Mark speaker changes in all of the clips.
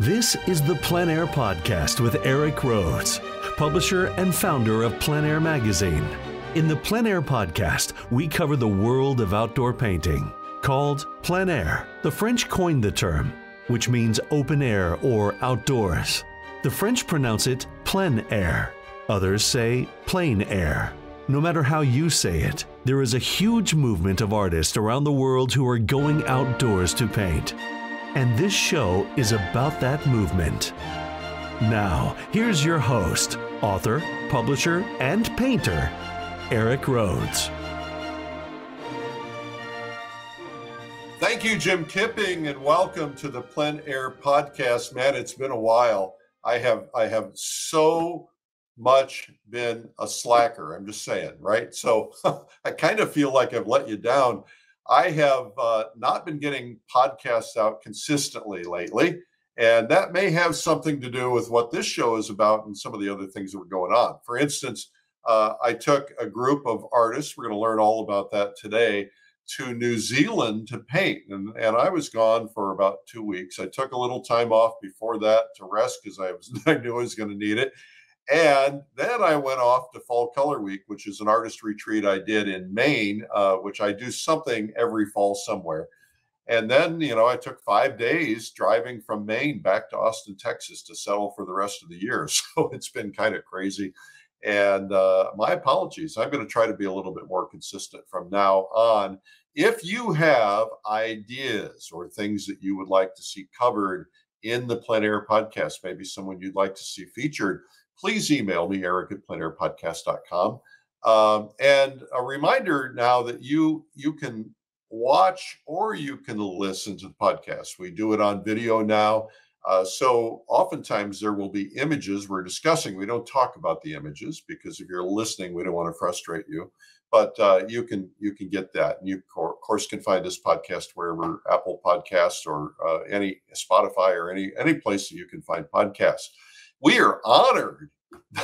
Speaker 1: This is the Plein Air Podcast with Rhoads, publisher and founder of Plein Air Magazine. In the Plein Air Podcast, we cover the world of outdoor painting. Called plein air, the French coined the term, which means open air or outdoors. The French pronounce it plein air. Others say plein air. No matter how you say it, there is a huge movement of artists around the world who are going outdoors to paint. And this show is about that movement. Now, here's your host, author, publisher, and painter, Rhoads.
Speaker 2: Thank you, Jim Kipping, and welcome to the Plein Air Podcast. Man, it's been a while. I have so much been a slacker. I'm just saying, right? So I kind of feel like I've let you down. I have not been getting podcasts out consistently lately, and that may have something to do with what this show is about and some of the other things that were going on. For instance, I took a group of artists, we're going to learn all about that today, to New Zealand to paint. And I was gone for about 2 weeks. I took a little time off before that to rest because I knew I was going to need it. And then I went off to Fall Color Week, which is an artist retreat I did in Maine, which I do something every fall somewhere. And then, I took 5 days driving from Maine back to Austin, Texas to settle for the rest of the year. So it's been kind of crazy. And my apologies. I'm going to try to be a little bit more consistent from now on. If you have ideas or things that you would like to see covered in the Plein Air Podcast, maybe someone you'd like to see featured, please email me, eric@pleinairpodcast.com. And a reminder now that you can watch or you can listen to the podcast. We do it on video now. So oftentimes there will be images we're discussing. We don't talk about the images because if you're listening, we don't want to frustrate you. But you can get that. And you, of course, can find this podcast wherever Apple Podcasts or any Spotify or any place that you can find podcasts. We are honored.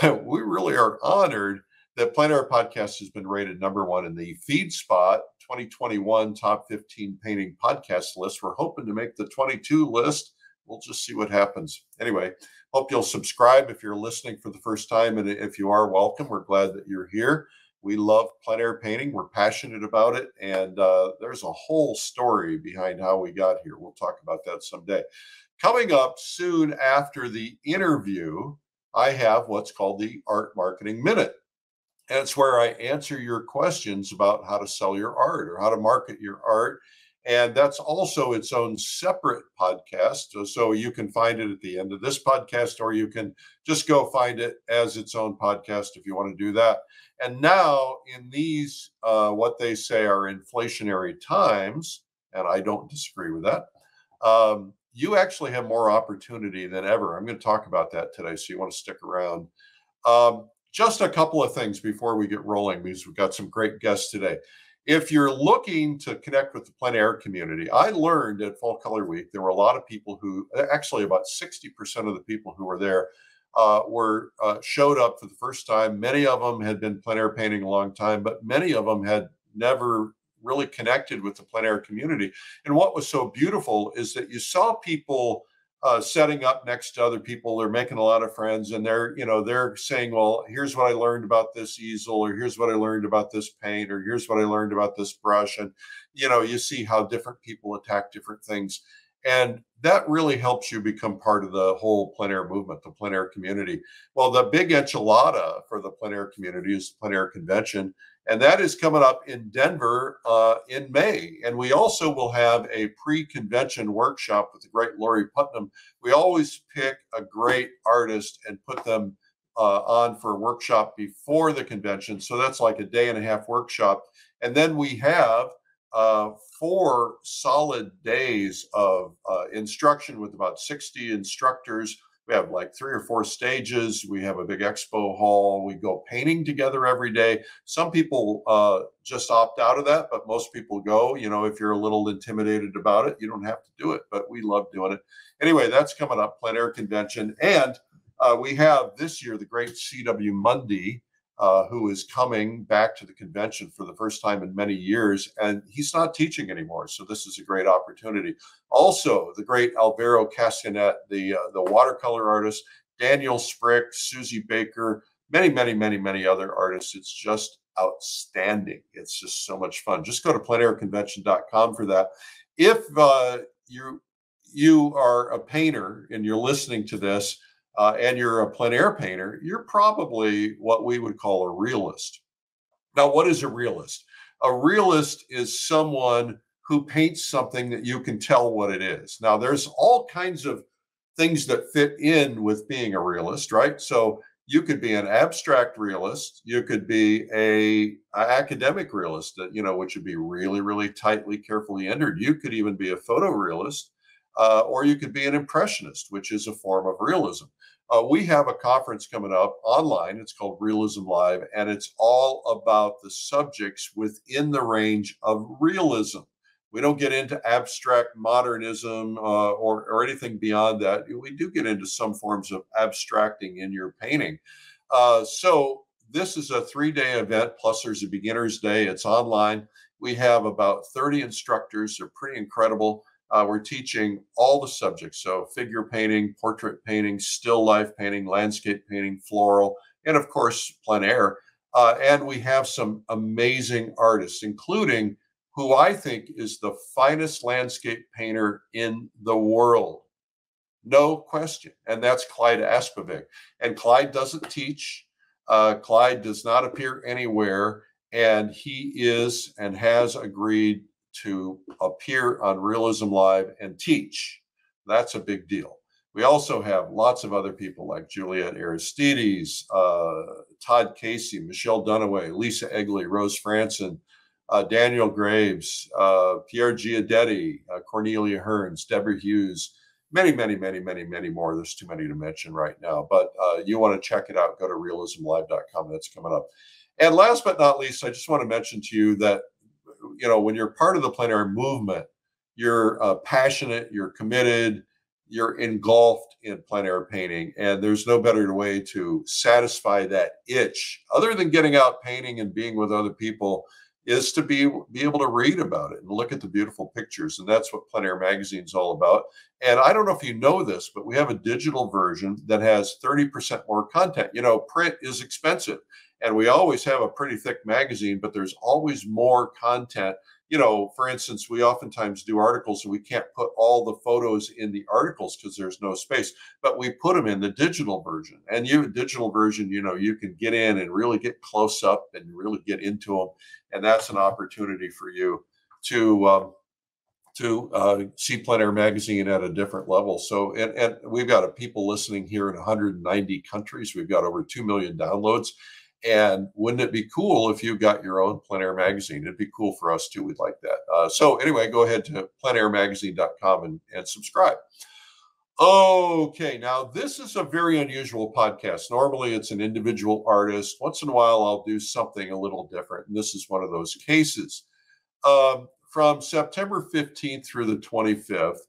Speaker 2: We really are honored that Plein Air Podcast has been rated #1 in the FeedSpot 2021 Top 15 Painting Podcast list. We're hoping to make the 22 list. We'll just see what happens. Anyway, hope you'll subscribe if you're listening for the first time. And if you are, welcome. We're glad that you're here. We love plein air painting. We're passionate about it. And there's a whole story behind how we got here. We'll talk about that someday. Coming up soon after the interview, I have what's called the Art Marketing Minute. And it's where I answer your questions about how to sell your art or how to market your art. And that's also its own separate podcast. So you can find it at the end of this podcast, or you can just go find it as its own podcast if you want to do that. And now in these, what they say are inflationary times, and I don't disagree with that, you actually have more opportunity than ever. I'm going to talk about that today, so you want to stick around. Just a couple of things before we get rolling, because we've got some great guests today. If you're looking to connect with the plein air community, I learned at Fall Color Week, there were a lot of people who, actually about 60% of the people who were there showed up for the first time. Many of them had been plein air painting a long time, but many of them had never really connected with the plein air community. And what was so beautiful is that you saw people setting up next to other people. They're making a lot of friends, and they're saying, well, here's what I learned about this easel, or here's what I learned about this paint, or here's what I learned about this brush. And, you see how different people attack different things. And that really helps you become part of the whole plein air movement, the plein air community. Well, the big enchilada for the plein air community is the Plein Air Convention. And that is coming up in Denver in May. And we also will have a pre-convention workshop with the great Lori Putnam. We always pick a great artist and put them on for a workshop before the convention. So that's like a day-and-a-half workshop. And then we have 4 solid days of instruction with about 60 instructors. We have like 3 or 4 stages. We have a big expo hall. We go painting together every day. Some people just opt out of that, but most people go. If you're a little intimidated about it, you don't have to do it, but we love doing it. Anyway, that's coming up, Plein Air Convention. And we have this year the great CW Mundy who is coming back to the convention for the first time in many years, and he's not teaching anymore. So this is a great opportunity. Also, the great Alvaro Castanet, the watercolor artist, Daniel Sprick, Susie Baker, many other artists. It's just outstanding. It's just so much fun. Just go to pleinairconvention.com for that. If you are a painter and you're listening to this, and you're a plein air painter, you're probably what we would call a realist. Now, what is a realist? A realist is someone who paints something that you can tell what it is. Now, there's all kinds of things that fit in with being a realist, right? So you could be an abstract realist. You could be an academic realist, which would be really tightly, carefully entered. You could even be a photorealist, or you could be an impressionist, which is a form of realism. We have a conference coming up online. It's called Realism Live, and it's all about the subjects within the range of realism. We don't get into abstract modernism or anything beyond that. We do get into some forms of abstracting in your painting. So this is a 3-day event, plus there's a beginner's day. It's online. We have about 30 instructors. They're pretty incredible. We're teaching all the subjects, so figure painting, portrait painting, still life painting, landscape painting, floral, and of course, plein air. And we have some amazing artists, including who I think is the finest landscape painter in the world. No question. And that's Clyde Aspovic. And Clyde doesn't teach. Clyde does not appear anywhere. And he is and has agreed to appear on Realism Live and teach. That's a big deal. We also have lots of other people like Juliet Aristides, Todd Casey, Michelle Dunaway, Lisa Egley, Rose Franson, Daniel Graves, Pierre Giadetti, Cornelia Hearns, Deborah Hughes, many more. There's too many to mention right now, but you want to check it out, go to realismlive.com. That's coming up. And last but not least, I just want to mention to you that when you're part of the plein air movement, you're passionate, you're committed, you're engulfed in plein air painting, and there's no better way to satisfy that itch other than getting out painting and being with other people is to be able to read about it and look at the beautiful pictures. And that's what Plein Air Magazine is all about. And I don't know if you know this, but we have a digital version that has 30% more content. Print is expensive, and we always have a pretty thick magazine, but there's always more content. For instance, we oftentimes do articles and we can't put all the photos in the articles because there's no space, but we put them in the digital version. And digital version, you can get in and really get close up and really get into them. And that's an opportunity for you to see Plein Air Magazine at a different level. So, and we've got people listening here in 190 countries. We've got over 2 million downloads. And wouldn't it be cool if you got your own Plein Air Magazine? It'd be cool for us too. We'd like that. So anyway, go ahead to pleinairmagazine.com and subscribe. Okay, now this is a very unusual podcast. Normally it's an individual artist. Once in a while I'll do something a little different, and this is one of those cases. From September 15th through the 25th,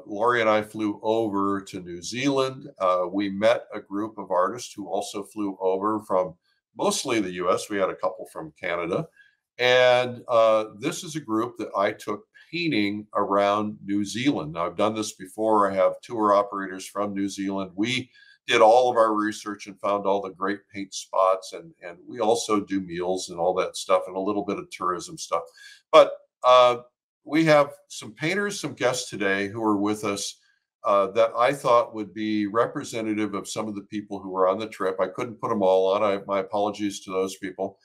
Speaker 2: Lori and I flew over to New Zealand. We met a group of artists who also flew over from mostly the US. We had a couple from Canada. And this is a group that I took painting around New Zealand. Now, I've done this before. I have tour operators from New Zealand. We did all of our research and found all the great paint spots. And we also do meals and all that stuff and a little bit of tourism stuff. But we have some painters, some guests today who are with us that I thought would be representative of some of the people who were on the trip. I couldn't put them all on. My apologies to those people.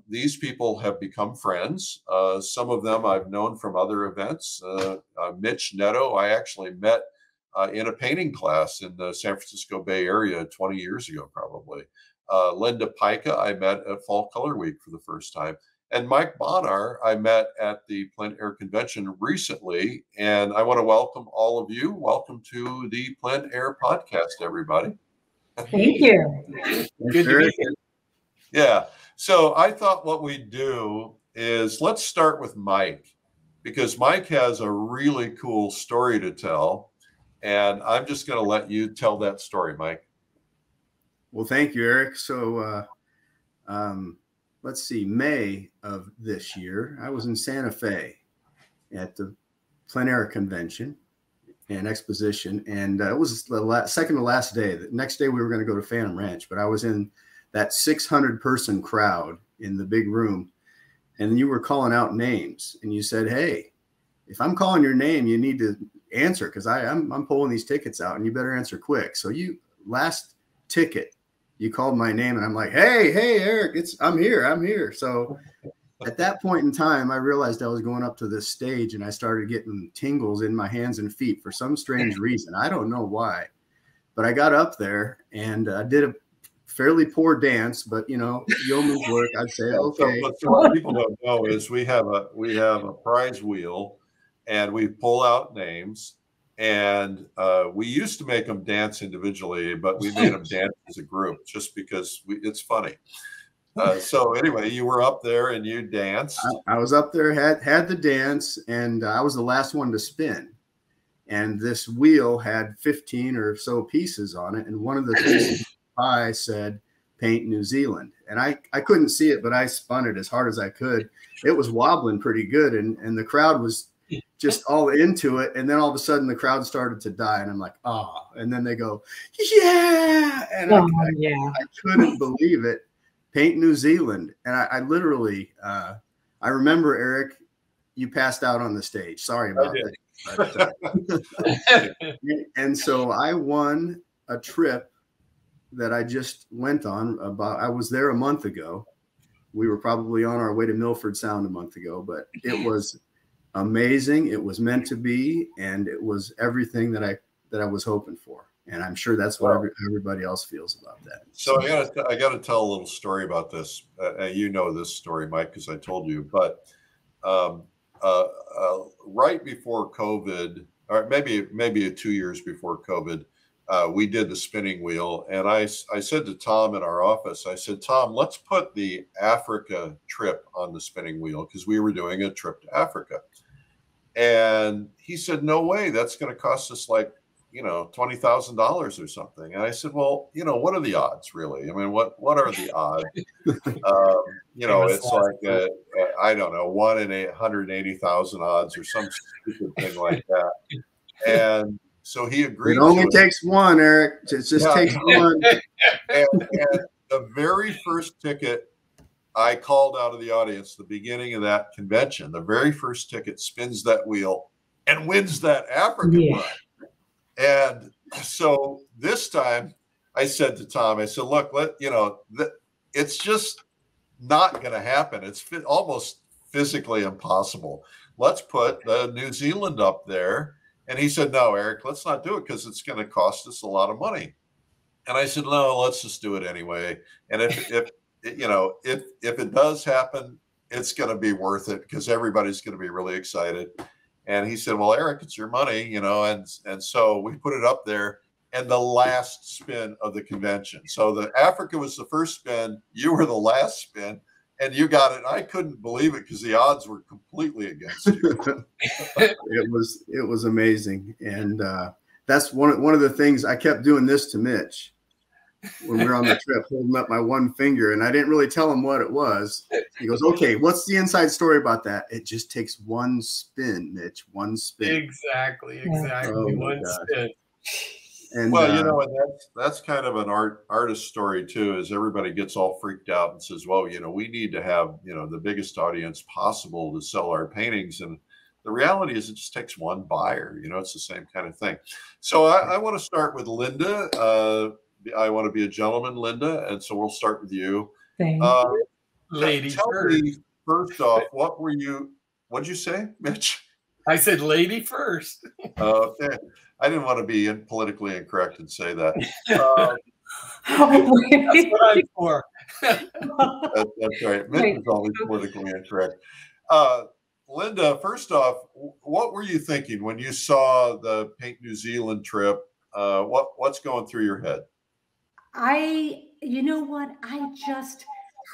Speaker 2: These people have become friends. Some of them I've known from other events. Mitch Neto, I actually met in a painting class in the San Francisco Bay Area 20 years ago, probably. Lynda Pyka, I met at Fall Color Week for the first time. And Mike Bonar, I met at the Plein Air Convention recently. And I want to welcome all of you. Welcome to the Plein Air Podcast, everybody.
Speaker 3: Thank you.
Speaker 2: Good to meet you. Yeah. So I thought what we'd do is let's start with Mike, because Mike has a really cool story to tell. And I'm just going to let you tell that story, Mike.
Speaker 4: Well, thank you, Eric. So let's see, May of this year, I was in Santa Fe at the Plein Air Convention and Exposition, and it was the second to last day. The next day we were going to go to Phantom Ranch, but I was in that 600-person crowd in the big room, and you were calling out names, and you said, "Hey, if I'm calling your name, you need to answer because I'm pulling these tickets out, and you better answer quick." So last ticket, you called my name, and I'm like, "Hey, Eric, I'm here." So at that point in time, I realized I was going up to this stage, and I started getting tingles in my hands and feet for some strange reason. I don't know why, but I got up there and I did a fairly poor dance, but yeoman's work. I'd say okay.
Speaker 2: So what people don't know is we have a prize wheel, and we pull out names, and we used to make them dance individually, but we made them dance as a group just because it's funny. So anyway, you were up there and you danced.
Speaker 4: I was up there, had the dance, and I was the last one to spin. And this wheel had 15 or so pieces on it, and one of the pieces I said "Paint New Zealand," and I couldn't see it, but I spun it as hard as I could. It was wobbling pretty good, and the crowd was just all into it. And then all of a sudden the crowd started to die, and I'm like, "Oh!" And then they go, "Yeah!" And I couldn't believe it. Paint New Zealand. And I literally, I remember, Eric, you passed out on the stage. Sorry about that. And so I won a trip that I just went on I was there a month ago. We were probably on our way to Milford Sound a month ago, but it was amazing. It was meant to be, and it was everything that I was hoping for. And I'm sure that's what everybody else feels about that.
Speaker 2: So I got to tell a little story about this. You know this story, Mike, because I told you. But right before COVID, or maybe 2 years before COVID, we did the spinning wheel. And I said to Tom in our office, I said, "Tom, let's put the Africa trip on the spinning wheel," because we were doing a trip to Africa. And he said, "No way, that's going to cost us like $20,000 or something." And I said, "Well, what are the odds, really? I mean, what are the odds?" It's like I don't know, 1 in 180,000 odds or some stupid thing like that. And so he agreed.
Speaker 4: It only takes one, Eric. It just takes one.
Speaker 2: And the very first ticket I called out of the audience, the beginning of that convention, the very first ticket spins that wheel and wins that African run. And so this time I said to Tom, I said, "Look, it's just not going to happen. It's almost physically impossible. Let's put the New Zealand up there." And he said, "No, Eric, let's not do it because it's going to cost us a lot of money." And I said, "No, let's just do it anyway. And if it does happen, it's going to be worth it because everybody's going to be really excited." And he said, "Well, Eric, it's your money, and so we put it up there, and the last spin of the convention. So the Africa was the first spin, you were the last spin, and you got it." I couldn't believe it because the odds were completely against you.
Speaker 4: It was amazing, and that's one of the things. I kept doing this to Mitch when we were on the trip, holding up my one finger, and I didn't really tell him what it was. He goes, "Okay, what's the inside story about that?" "It just takes one spin, Mitch, one spin."
Speaker 5: Exactly.
Speaker 4: Oh,
Speaker 5: one spin.
Speaker 4: And
Speaker 2: and that's kind of an artist story too, is everybody gets all freaked out and says, "Well, we need to have, the biggest audience possible to sell our paintings." And the reality is it just takes one buyer, it's the same kind of thing. So I want to start with Lynda. I want to be a gentleman, Lynda, and so we'll start with you.
Speaker 5: Lady
Speaker 2: tell
Speaker 5: first.
Speaker 2: Me first off, what'd you say, Mitch?
Speaker 5: I said lady first.
Speaker 2: Okay. I didn't want to be politically incorrect and say that.
Speaker 5: That's what I'm for.
Speaker 2: That's right. Mitch is always politically incorrect. Lynda, first off, what were you thinking when you saw the Paint New Zealand trip? What's going through your head?
Speaker 3: You know what? I just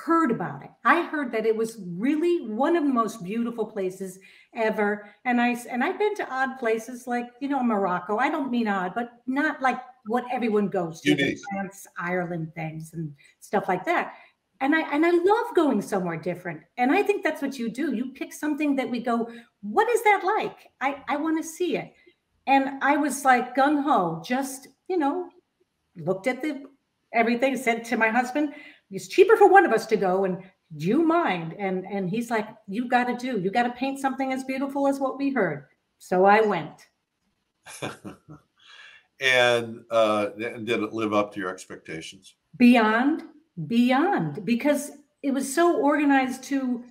Speaker 3: heard about it. I heard that it was really one of the most beautiful places ever. And I've been to odd places like, Morocco. I don't mean odd, but not like what everyone goes to, the France, Ireland things and stuff like that. And I love going somewhere different. And I think that's what you do. You pick something that we go, what is that like? I want to see it. And I was like gung ho, just, looked at everything, said to my husband, it's cheaper for one of us to go. And do you mind? And he's like, you got to paint something as beautiful as what we heard. So I went.
Speaker 2: And did it live up to your expectations?
Speaker 3: Beyond, because it was so organized to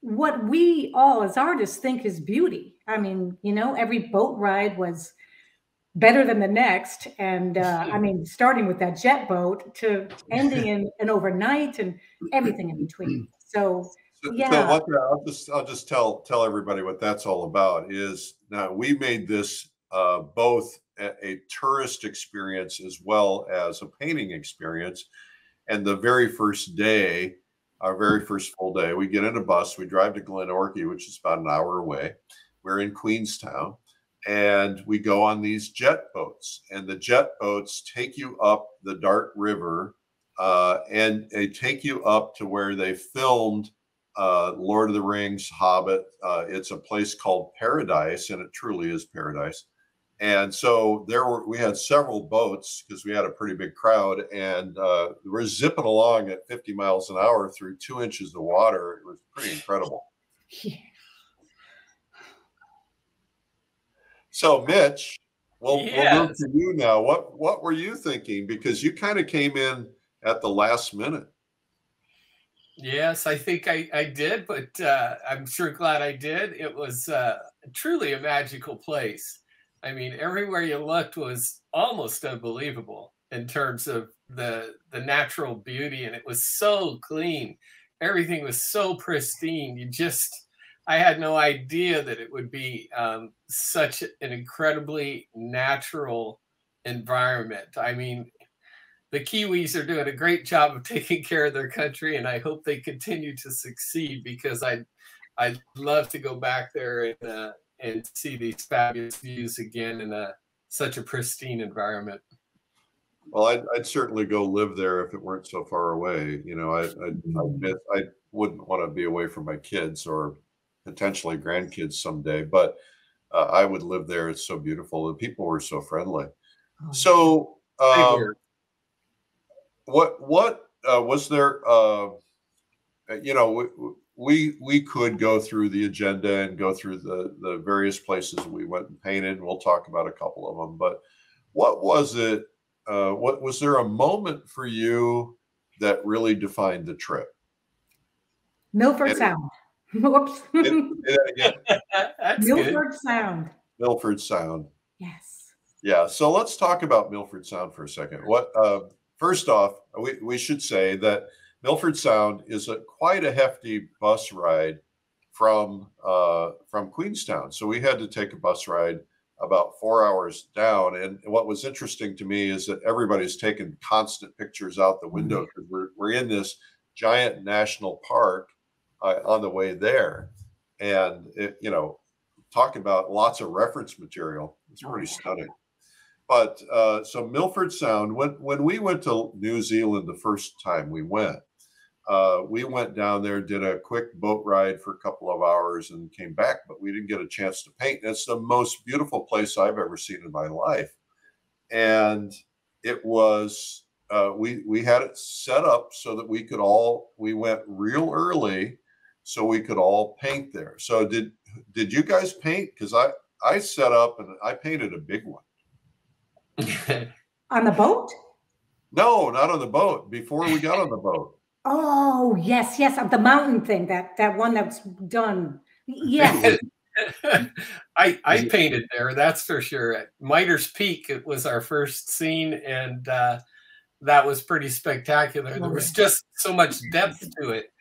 Speaker 3: what we all as artists think is beauty. I mean, every boat ride was better than the next. And I mean, starting with that jet boat to ending in an overnight and everything in between. So yeah.
Speaker 2: So I'll just tell everybody what that's all about. Is now we made this both a tourist experience as well as a painting experience. And the very first day, our very first full day, we get in a bus, we drive to Glenorchy, which is about an hour away. We're in Queenstown, and we go on these jet boats. And the jet boats take you up the Dart River, and they take you up to where they filmed Lord of the Rings, Hobbit. It's a place called Paradise, and it truly is paradise. And so we had several boats because we had a pretty big crowd, and we're zipping along at 50 miles an hour through 2 inches of water. It was pretty incredible. Yeah. So Mitch, we'll move to you now. What were you thinking? Because you kind of came in at the last minute.
Speaker 5: Yes, I think I did, but I'm sure glad I did. It was truly a magical place. I mean, everywhere you looked was almost unbelievable in terms of the natural beauty, and it was so clean. Everything was so pristine. I had no idea that it would be such an incredibly natural environment. I mean, the Kiwis are doing a great job of taking care of their country, and I hope they continue to succeed, because I'd love to go back there and see these fabulous views again in such a pristine environment.
Speaker 2: Well, I'd certainly go live there if it weren't so far away. I wouldn't want to be away from my kids or potentially grandkids someday, but I would live there. It's so beautiful. The people were so friendly. So, what was there? We could go through the agenda and go through the various places we went and painted. We'll talk about a couple of them, but what was it? What was there a moment for you that really defined the trip?
Speaker 3: Milford Sound. Whoops. Milford Sound.
Speaker 2: Milford Sound.
Speaker 3: Yes.
Speaker 2: Yeah. So let's talk about Milford Sound for a second. First off, we should say that Milford Sound is quite a hefty bus ride from Queenstown. So we had to take a bus ride about 4 hours down. And what was interesting to me is that everybody's taking constant pictures out the window, because we're in this giant national park on the way there. And, talking about lots of reference material, it's pretty stunning. But so Milford Sound, when we went to New Zealand the first time we went down there, did a quick boat ride for a couple of hours and came back, but we didn't get a chance to paint. It's the most beautiful place I've ever seen in my life. And it was, we had it set up so that we went real early so we could all paint there. So did you guys paint? Because I set up and I painted a big one.
Speaker 3: On the boat?
Speaker 2: No, not on the boat. Before we got on the boat.
Speaker 3: Oh, yes. The mountain thing, that one that's done. Yes.
Speaker 5: I painted there, that's for sure. At Mitres Peak, it was our first scene, and that was pretty spectacular. There was just so much depth to it.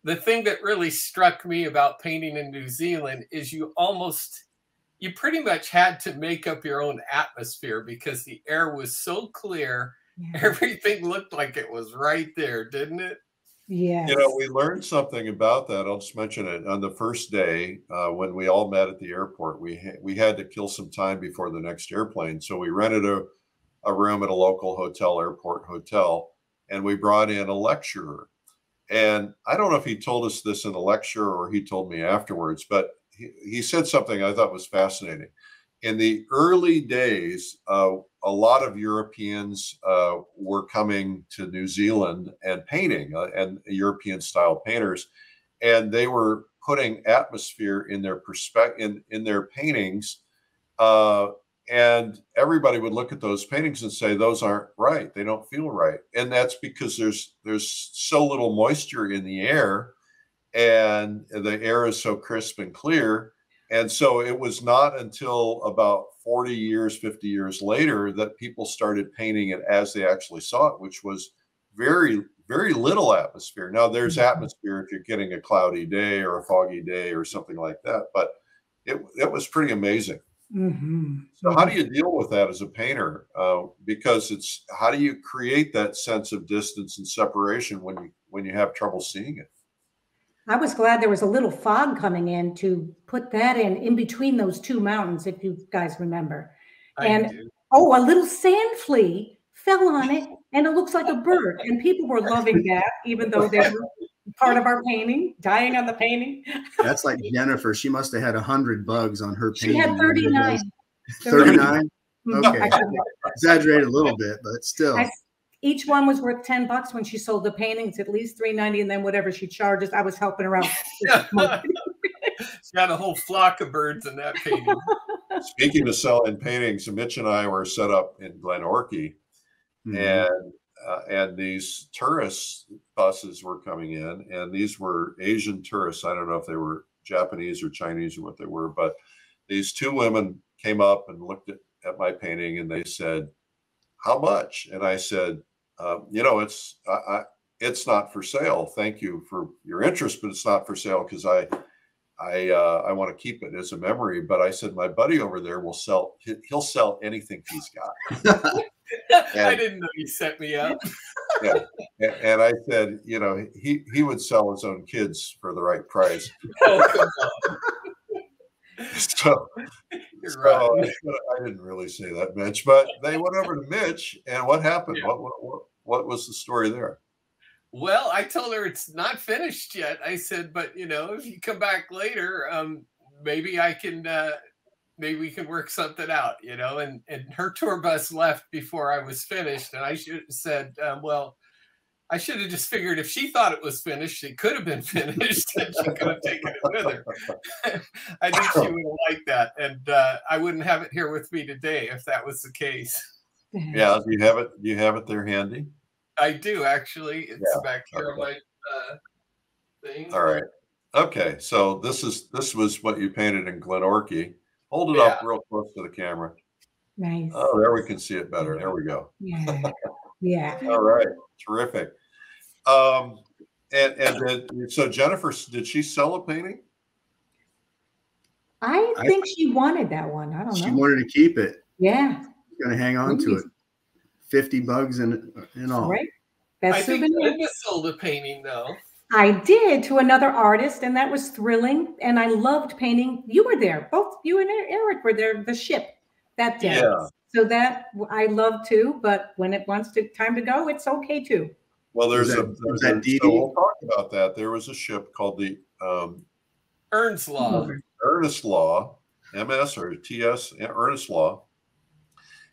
Speaker 5: The thing that really struck me about painting in New Zealand is you pretty much had to make up your own atmosphere, because the air was so clear. Yeah. Everything looked like it was right there, didn't it?
Speaker 3: Yeah.
Speaker 2: We learned something about that. I'll just mention it. On the first day, when we all met at the airport, we had to kill some time before the next airplane. So we rented a room at a local hotel, airport hotel, and we brought in a lecturer. And I don't know if he told us this in the lecture or he told me afterwards, but he said something I thought was fascinating. In the early days, a lot of Europeans were coming to New Zealand and painting, and European style painters, and they were putting atmosphere in their in their paintings, and everybody would look at those paintings and say those aren't right, they don't feel right, and that's because there's so little moisture in the air, and the air is so crisp and clear. And so it was not until about 40 years, 50 years later that people started painting it as they actually saw it, which was very, very little atmosphere. Now there's atmosphere if you're getting a cloudy day or a foggy day or something like that, but it was pretty amazing. So how do you deal with that as a painter? Because it's, how do you create that sense of distance and separation when you have trouble seeing it?
Speaker 3: I was glad there was a little fog coming in to put that in between those two mountains, if you guys remember. And a little sand flea fell on it, and it looks like a bird. And people were loving that, even though they were part of our painting, dying on the painting.
Speaker 4: That's like Jennifer. She must have had 100 bugs on her painting.
Speaker 3: She had 39.
Speaker 4: 39? Okay. Exaggerated a little bit, but still.
Speaker 3: Each one was worth $10 when she sold the paintings, at least $3.90, and then whatever she charges, I was helping her out.
Speaker 5: She got a whole flock of birds in that painting.
Speaker 2: Speaking of selling paintings, Mitch and I were set up in Glenorchy, and these tourist buses were coming in, and these were Asian tourists. I don't know if they were Japanese or Chinese or what they were, but these two women came up and looked at my painting, and they said, "How much?" And I said, it's not for sale. Thank you for your interest, but it's not for sale because I want to keep it as a memory. But I said, my buddy over there will sell. He'll sell anything he's got.
Speaker 5: I didn't know you set me up.
Speaker 2: Yeah. And I said, he would sell his own kids for the right price.
Speaker 5: Oh, come on.
Speaker 2: So right. I didn't really say that, Mitch, but they went over to Mitch, and what happened? Yeah. What was the story there?
Speaker 5: Well, I told her it's not finished yet. I said, but if you come back later, maybe I can, maybe we can work something out, and her tour bus left before I was finished. And I should have said, well, I should have just figured if she thought it was finished, it could have been finished, and she could have taken it with her. I think she would have liked that, and I wouldn't have it here with me today if that was the case.
Speaker 2: Yeah, do you have it there handy?
Speaker 5: I do, actually. It's back here on my thing.
Speaker 2: All right. Okay, so this was what you painted in Glenorchy. Hold it up real close to the camera.
Speaker 3: Nice.
Speaker 2: Oh, there we can see it better. There we go.
Speaker 3: Yeah. Yeah.
Speaker 2: All right. Terrific. And then, so Jennifer, did she sell a painting?
Speaker 3: I think she wanted that one. I don't know.
Speaker 4: She wanted to keep it.
Speaker 3: Yeah.
Speaker 4: She's going to hang on to it. 50 bugs in all.
Speaker 3: Right.
Speaker 5: I think Lynda sold a painting, though.
Speaker 3: I did, to another artist, and that was thrilling. And I loved painting. You were there. Both you and Eric were there, the ship that day.
Speaker 2: Yeah.
Speaker 3: So that I love too, but when it wants to time to go, it's okay too.
Speaker 2: Well, so we'll talk about that. There was a ship called the
Speaker 5: Ernslaw,
Speaker 2: MS or TS, Ernslaw,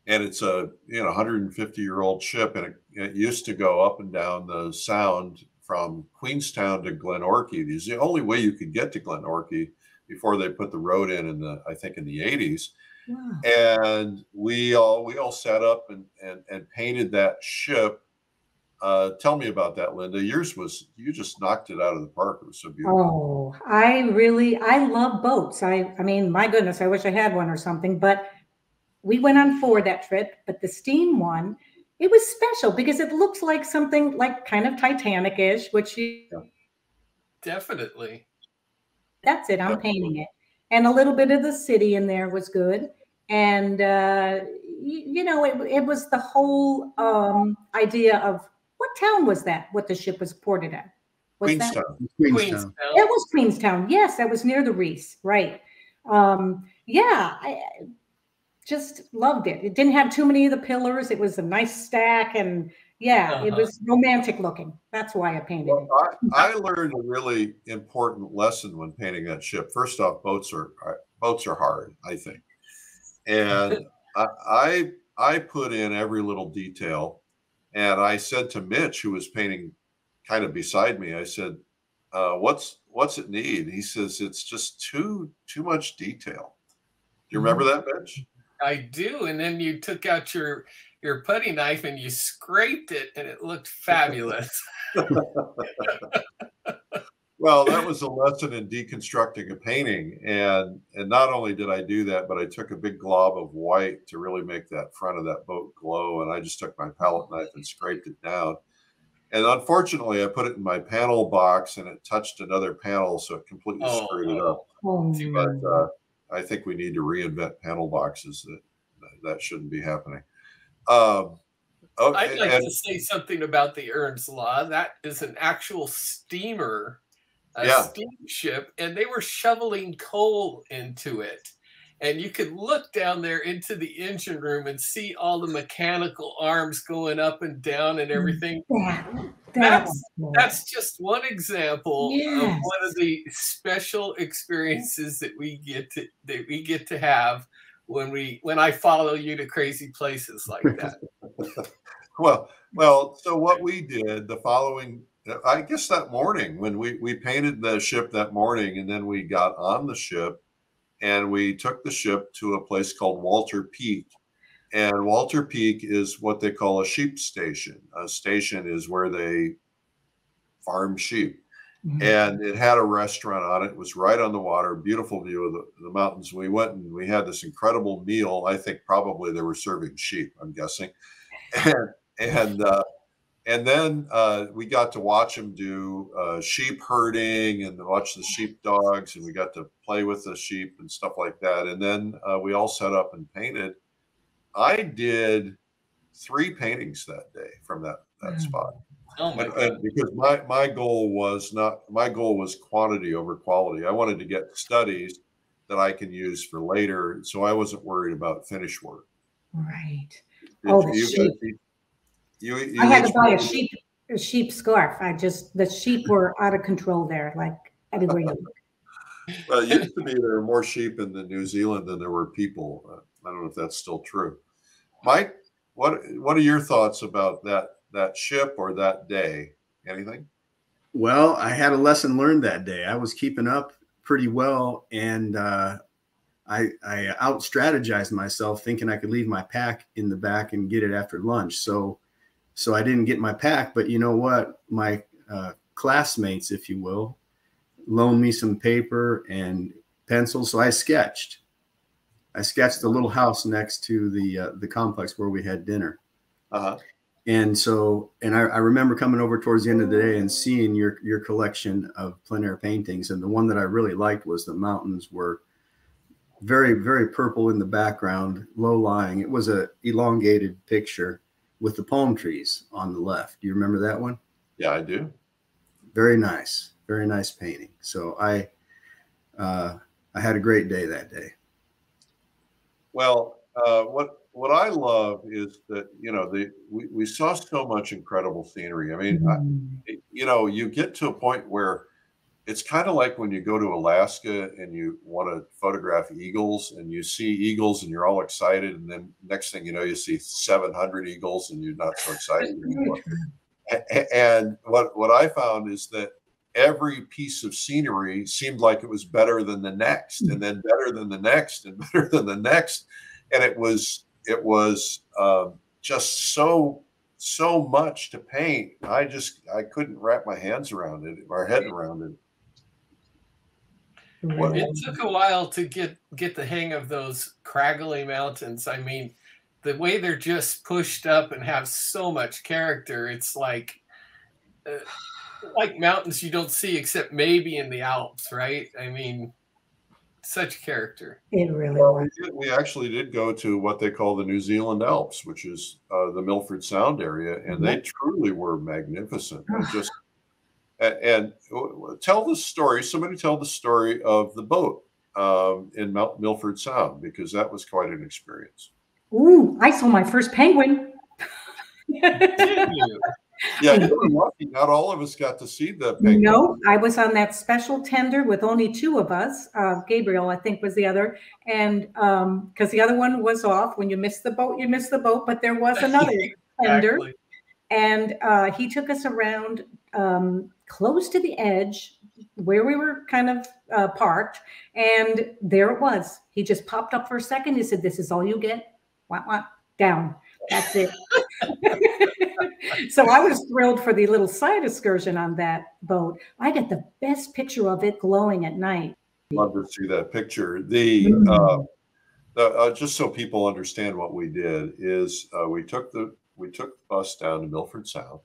Speaker 2: and it's a 150-year-old ship, and it used to go up and down the Sound from Queenstown to Glenorchy. It's the only way you could get to Glenorchy before they put the road in the 80s. Wow. And we all sat up and painted that ship. Tell me about that, Lynda. You just knocked it out of the park. It was so beautiful.
Speaker 3: Oh, I love boats. I mean, my goodness, I wish I had one or something, but we went on 4 that trip, but the steam one, it was special because it looks like something like kind of Titanic-ish, which
Speaker 5: definitely.
Speaker 3: That's it. I'm painting it. And a little bit of the city in there was good. And, it was the whole idea of what town was that, what the ship was ported at?
Speaker 2: Queenstown.
Speaker 5: Queenstown.
Speaker 3: It was Queenstown. Yes, that was near the Reese. Right. just loved it. It didn't have too many of the pillars. It was a nice stack, and yeah, it was romantic looking. That's why I painted it.
Speaker 2: I learned a really important lesson when painting that ship. First off, boats are hard, I think, and I put in every little detail. And I said to Mitch, who was painting kind of beside me, I said, what's it need? He says, it's just too much detail. Do you remember that, Mitch?
Speaker 5: I do. And then you took out your putty knife and you scraped it, and it looked fabulous.
Speaker 2: Well, that was a lesson in deconstructing a painting. And not only did I do that, but I took a big glob of white to really make that front of that boat glow. And I just took my palette knife and scraped it down. And unfortunately, I put it in my panel box, and it touched another panel, so it completely screwed it up. But I think we need to reinvent panel boxes. That shouldn't be happening.
Speaker 5: I'd like to say something about the Ernst Law. That is an actual steamer, steamship, and they were shoveling coal into it. And you could look down there into the engine room and see all the mechanical arms going up and down and everything. That's just one example of one of the special experiences that we get to have when I follow you to crazy places like that.
Speaker 2: Well, so what we did the following, I guess that morning when we painted the ship that morning, and then we got on the ship and we took the ship to a place called Walter Peak. And Walter Peak is what they call a sheep station. A station is where they farm sheep. Mm-hmm. And it had a restaurant on it. It was right on the water, beautiful view of the mountains. We went and we had this incredible meal. I think probably they were serving sheep, I'm guessing. And then we got to watch them do sheep herding and watch the sheep dogs, and we got to play with the sheep and stuff like that. And then we all set up and painted. I did 3 paintings that day from that spot.
Speaker 5: Oh my God.
Speaker 2: Because my goal was quantity over quality. I wanted to get studies that I can use for later, so I wasn't worried about finish work.
Speaker 3: Right.
Speaker 2: You
Speaker 3: I had to buy a sheep scarf. The sheep were out of control there, like everywhere you look.
Speaker 2: Well, it used to be there were more sheep in New Zealand than there were people. I don't know if that's still true. Mike, what are your thoughts about that ship or that day? Anything?
Speaker 4: Well, I had a lesson learned that day. I was keeping up pretty well, and I out strategized myself, thinking I could leave my pack in the back and get it after lunch. So I didn't get my pack, but you know what? My classmates, if you will, loaned me some paper and pencils. So I sketched the little house next to the complex where we had dinner.
Speaker 2: Uh-huh.
Speaker 4: And I remember coming over towards the end of the day and seeing your collection of plein air paintings. And the one that I really liked was the mountains were very, very purple in the background, low lying. It was a elongated picture with the palm trees on the left. Do you remember that one?
Speaker 2: Yeah, I do.
Speaker 4: Very nice painting. So I had a great day that day.
Speaker 2: Well, what I love is that, we saw so much incredible scenery. I mean, you get to a point where it's kind of like when you go to Alaska and you want to photograph eagles, and you see eagles and you're all excited, and then next thing you know, you see 700 eagles and you're not so excited anymore. And what I found is that every piece of scenery seemed like it was better than the next, and then better than the next, and better than the next. And it was just so much to paint. I couldn't wrap my hands around it, my head around it.
Speaker 5: It took a while to get the hang of those craggly mountains. I mean, the way they're just pushed up and have so much character, it's like mountains you don't see except maybe in the Alps, right? I mean, such character.
Speaker 3: It really was.
Speaker 2: We actually did go to what they call the New Zealand Alps, which is the Milford Sound area, and they truly were magnificent. And tell the story. Somebody tell the story of the boat. in Milford Sound, because that was quite an experience.
Speaker 3: Ooh, I saw my first penguin.
Speaker 5: Did you?
Speaker 2: Yeah, you were lucky. Not all of us got to see the penguin.
Speaker 3: No, I was on that special tender with only two of us. Gabriel, I think, was the other. And because the other one was off. When you miss the boat, you miss the boat. But there was another tender.
Speaker 5: Exactly.
Speaker 3: And he took us around close to the edge where we were kind of parked. And there it was. He just popped up for a second. He said, "This is all you get. Wah, wah, down. That's it." So I was thrilled for the little side excursion on that boat. I got the best picture of it glowing at night.
Speaker 2: Love to see that picture. Just so people understand what we did is we took the bus down to Milford Sound.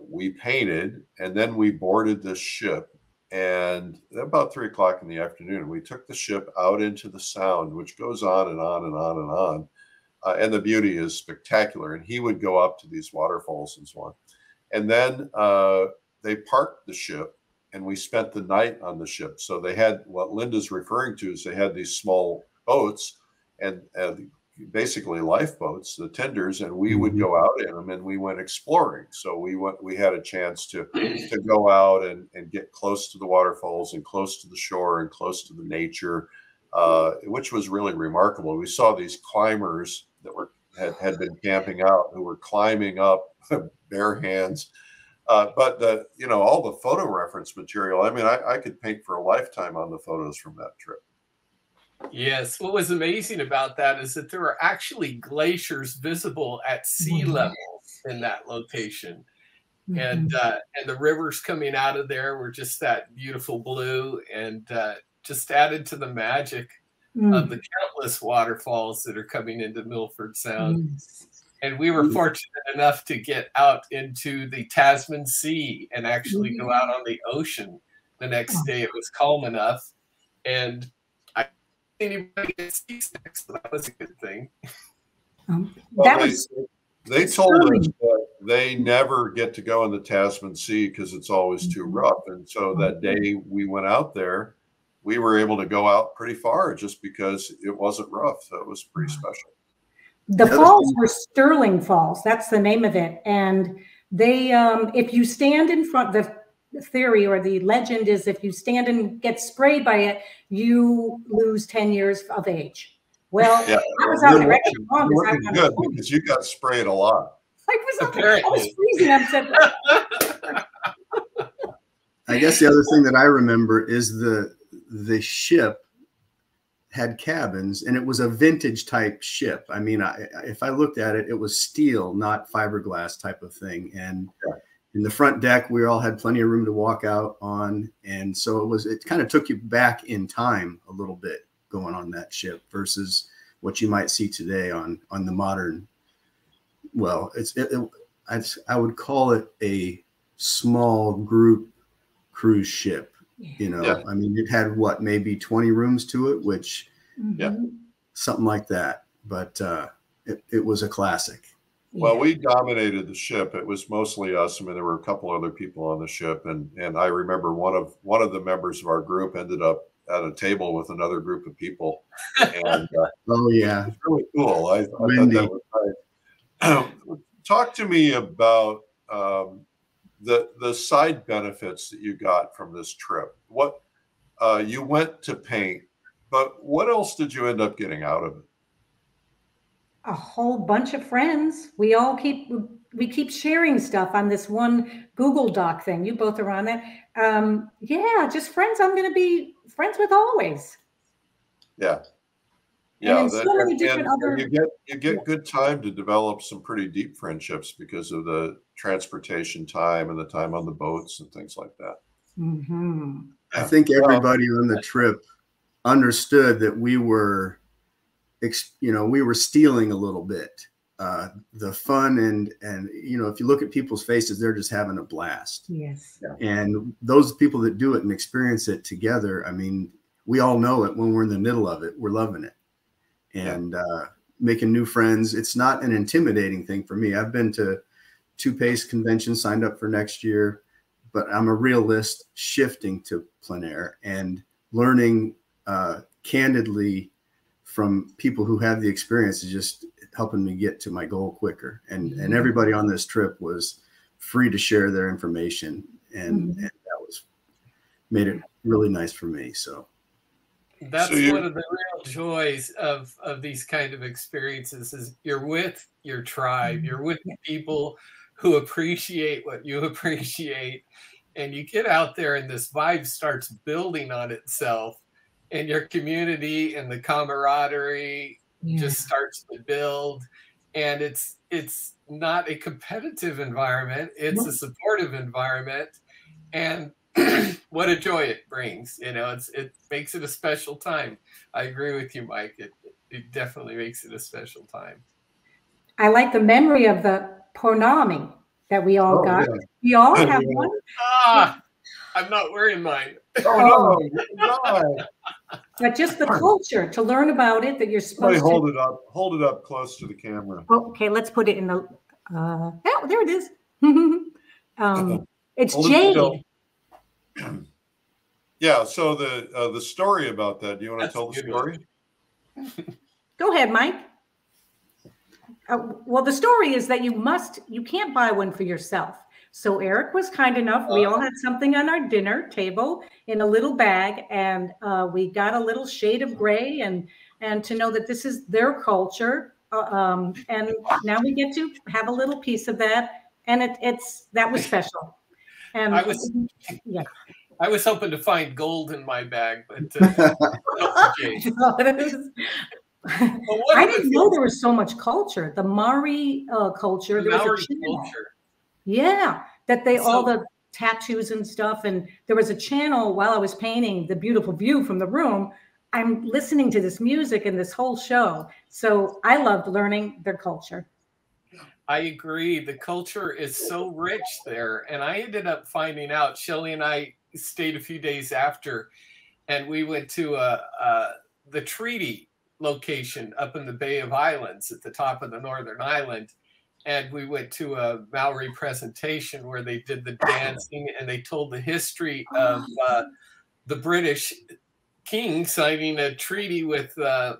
Speaker 2: We painted, and then we boarded this ship. And about 3 o'clock in the afternoon, we took the ship out into the Sound, which goes on and on and on and on. And the beauty is spectacular. And he would go up to these waterfalls and so on. And then they parked the ship, and we spent the night on the ship. So they had what Lynda's referring to is they had these small boats and basically lifeboats, the tenders, and we would go out in them and we went exploring. So we had a chance to go out and get close to the waterfalls and close to the shore and close to the nature, which was really remarkable. We saw these climbers that had been camping out who were climbing up bare hands. But all the photo reference material, I mean, I could paint for a lifetime on the photos from that trip.
Speaker 5: Yes. What was amazing about that is that there were actually glaciers visible at sea level in that location. And the rivers coming out of there were just that beautiful blue, and just added to the magic of the countless waterfalls that are coming into Milford Sound. And we were fortunate enough to get out into the Tasman Sea and actually go out on the ocean the next day. It was calm enough, and I didn't anybody get seasick, so that was a good thing.
Speaker 2: They told us that they never get to go in the Tasman Sea because it's always too rough. And so that day we went out there, we were able to go out pretty far just because it wasn't rough. So it was pretty special.
Speaker 3: The falls were Sterling Falls. That's the name of it. And they, if you stand in front, the theory or the legend is if you stand and get sprayed by it, you lose 10 years of age. Well,
Speaker 2: yeah.
Speaker 3: I was out there extra long.
Speaker 2: Good because you got sprayed a lot.
Speaker 3: I was freezing. I said,
Speaker 4: I guess the other thing that I remember is the ship had cabins, and it was a vintage type ship. I mean, if I looked at it, it was steel, not fiberglass type of thing. And in the front deck, we all had plenty of room to walk out on. And so it kind of took you back in time a little bit going on that ship versus what you might see today on the modern. Well, I would call it a small group cruise ship. I mean, it had maybe 20 rooms to it, which something like that. But it was a classic.
Speaker 2: Well, we dominated the ship. It was mostly us. I mean, there were a couple other people on the ship, and I remember one of the members of our group ended up at a table with another group of people. And it was really cool. I thought that was nice. Talk to me about the side benefits that you got from this trip. What you went to paint, but what else did you end up getting out of it?
Speaker 3: a whole bunch of friends. We keep sharing stuff on this one Google Doc thing. You both are on that. Yeah, just friends I'm going to be friends with always.
Speaker 2: Yeah. Yeah,
Speaker 3: and so many different other.
Speaker 2: You get good time to develop some pretty deep friendships because of the transportation time and the time on the boats and things like that.
Speaker 3: Mm-hmm.
Speaker 4: I think everybody on the trip understood that we were stealing a little bit the fun and if you look at people's faces, they're just having a blast.
Speaker 3: Yes.
Speaker 2: Yeah.
Speaker 4: And those people that do it and experience it together, I mean, we all know it when we're in the middle of it, we're loving it. And making new friends. It's not an intimidating thing for me. I've been to 2 PACE conventions, signed up for next year, but I'm a realist shifting to plein air and learning candidly from people who have the experience is just helping me get to my goal quicker. And everybody on this trip was free to share their information, and that was made it really nice for me. So
Speaker 5: that's one of the real joys of these kind of experiences is you're with your tribe, you're with people who appreciate what you appreciate, and you get out there and this vibe starts building on itself, and your community and the camaraderie just starts to build. And it's not a competitive environment, it's a supportive environment. And what a joy it brings. You know, it makes it a special time. I agree with you, Mike. It definitely makes it a special time.
Speaker 3: I like the memory of the Ponami that we all got. Yeah. We all have one.
Speaker 5: I'm not wearing mine.
Speaker 2: Oh no!
Speaker 3: But just the culture to learn about it, that you're supposed to
Speaker 2: hold it up close to the camera.
Speaker 3: Okay, let's put it in the. Oh, there it is. It's jade.
Speaker 2: Yeah. So the story about that. Do you want to tell the story?
Speaker 3: Go ahead, Mike. Well, the story is that you can't buy one for yourself. So Eric was kind enough. We all had something on our dinner table in a little bag, and we got a little shade of gray, and to know that this is their culture, and now we get to have a little piece of that, and that was special. And
Speaker 5: I was hoping to find gold in my bag, but
Speaker 3: I didn't know there was so much culture. The Maori culture.
Speaker 5: The Maori culture.
Speaker 3: Yeah, that all the tattoos and stuff. And there was a channel while I was painting the beautiful view from the room. I'm listening to this music and this whole show. So I loved learning their culture.
Speaker 5: I agree. The culture is so rich there. And I ended up finding out, Shelley and I stayed a few days after, and we went to the treaty location up in the Bay of Islands at the top of the Northern Island. And we went to a Maori presentation where they did the dancing and they told the history of the British king signing a treaty with the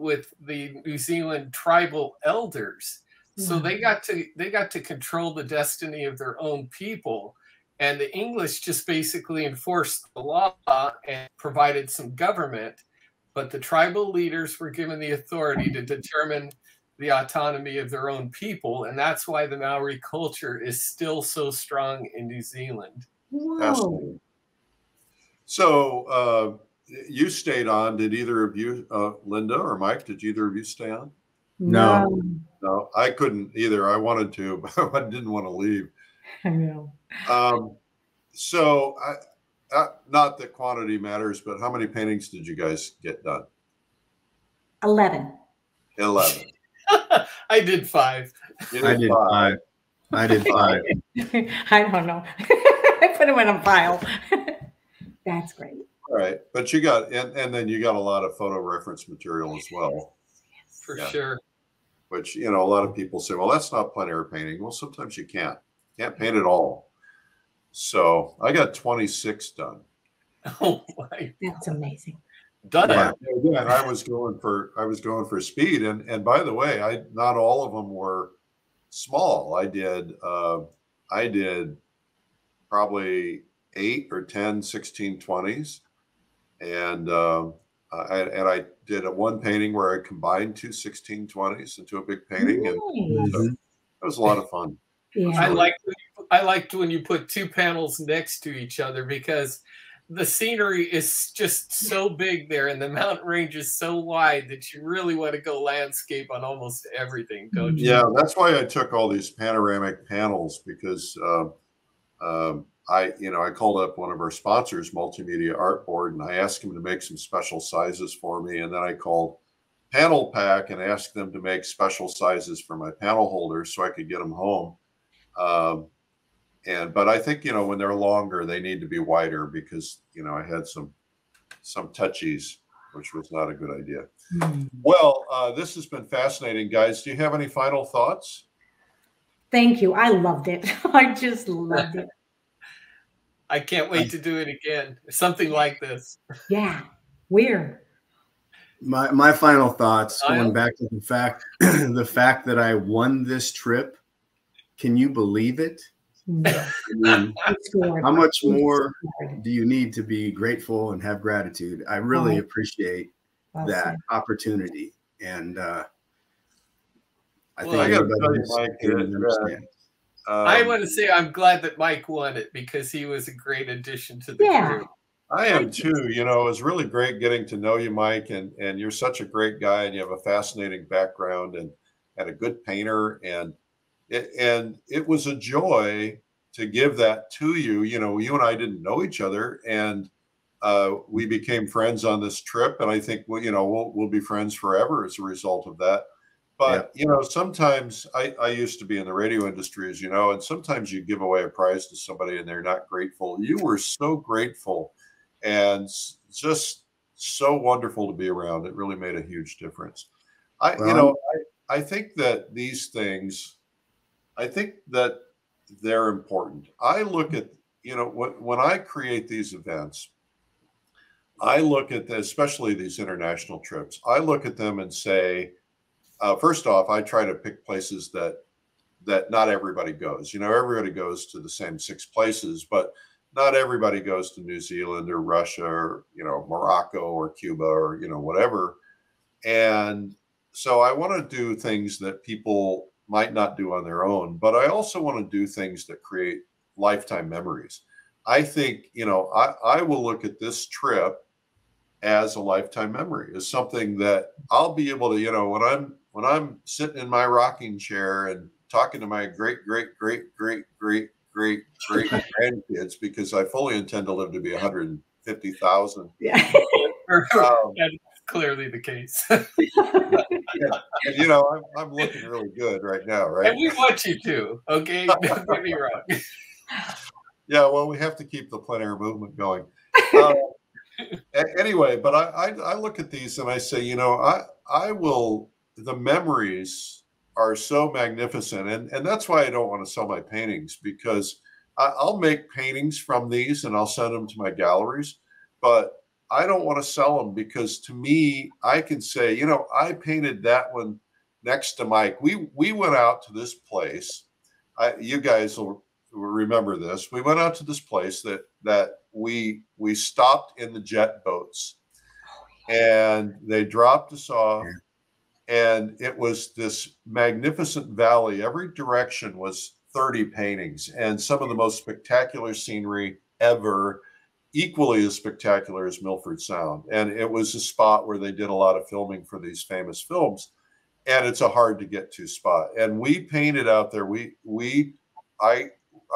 Speaker 5: New Zealand tribal elders. So they got to control the destiny of their own people. And the English just basically enforced the law and provided some government. But the tribal leaders were given the authority to determine the autonomy of their own people, and that's why the Maori culture is still so strong in New Zealand.
Speaker 3: Whoa.
Speaker 2: So you stayed on. Did either of you, Lynda or Mike, did either of you stay on?
Speaker 4: No,
Speaker 2: I couldn't either. I wanted to, but I didn't want to leave.
Speaker 3: I know.
Speaker 2: So not that quantity matters, but how many paintings did you guys get done?
Speaker 3: 11.
Speaker 2: 11.
Speaker 5: I did 5.
Speaker 4: I did 5. I did 5.
Speaker 3: I don't know. I put them in a pile. That's great.
Speaker 2: All right. But you got, and then you got a lot of photo reference material as well.
Speaker 5: For sure.
Speaker 2: Which, a lot of people say, well, that's not plein air painting. Well, sometimes you can't paint it all. So I got 26 done.
Speaker 5: Oh my!
Speaker 3: That's amazing.
Speaker 5: Done.
Speaker 2: Yeah, again, I was going for speed, and by the way, not all of them were small. I did probably 8 or 10 16/20s, and I did one painting where I combined 2 16/20s into a big painting, and so it was a lot of fun.
Speaker 3: Yeah.
Speaker 5: I liked when you put 2 panels next to each other, because the scenery is just so big there and the mountain range is so wide that you really want to go landscape on almost everything, don't you?
Speaker 2: Yeah, that's why I took all these panoramic panels, because I called up one of our sponsors, Multimedia Art Board, and I asked him to make some special sizes for me. And then I called Panel Pack and asked them to make special sizes for my panel holders so I could get them home. But I think, when they're longer, they need to be wider, because, I had some touchies, which was not a good idea. Well, this has been fascinating, guys. Do you have any final thoughts?
Speaker 3: Thank you. I loved it. I just loved it.
Speaker 5: I can't wait to do it again. Something like this.
Speaker 3: Yeah. Where?
Speaker 4: My final thoughts, going back to the fact that I won this trip. Can you believe it?
Speaker 3: No.
Speaker 4: How much more do you need to be grateful and have gratitude? I really appreciate that opportunity, and I think everybody understands.
Speaker 5: I want to say I'm glad that Mike won it because he was a great addition to the group.
Speaker 2: I am too. You know, it was really great getting to know you, Mike, and you're such a great guy, and you have a fascinating background and a good painter, and it was a joy to give that to you. You know, you and I didn't know each other, and we became friends on this trip, and I think we'll be friends forever as a result of that. But you know, sometimes I used to be in the radio industry, as you know, and sometimes you give away a prize to somebody and they're not grateful. You were so grateful and just so wonderful to be around. It really made a huge difference. I think that these things, I think that they're important. I look at, you know, when I create these events, I look at especially these international trips, I look at them and say, first off, I try to pick places that not everybody goes. You know, everybody goes to the same 6 places, but not everybody goes to New Zealand or Russia or, you know, Morocco or Cuba or, you know, whatever. And so I want to do things that people might not do on their own, but I also want to do things that create lifetime memories. I think, you know, I will look at this trip as a lifetime memory, as something that I'll be able to, you know, when I'm sitting in my rocking chair and talking to my great grandkids, because I fully intend to live to be 150,000.
Speaker 3: Yeah.
Speaker 5: That's clearly the case.
Speaker 2: and you know, I'm looking really good right now, right?
Speaker 5: And we want you to, okay? Don't get me wrong.
Speaker 2: Yeah, well, we have to keep the plein air movement going. Anyway, but I look at these and I say, you know, the memories are so magnificent. And that's why I don't want to sell my paintings, because I'll make paintings from these and I'll send them to my galleries, but I don't want to sell them, because to me, I can say, you know, I painted that one next to Mike. We went out to this place. You guys will remember this. We went out to this place that we stopped in the jet boats, and they dropped us off, and it was this magnificent valley. Every direction was 30 paintings, and some of the most spectacular scenery ever, equally as spectacular as Milford Sound. And it was a spot where they did a lot of filming for these famous films, and it's a hard to get to spot. And we painted out there.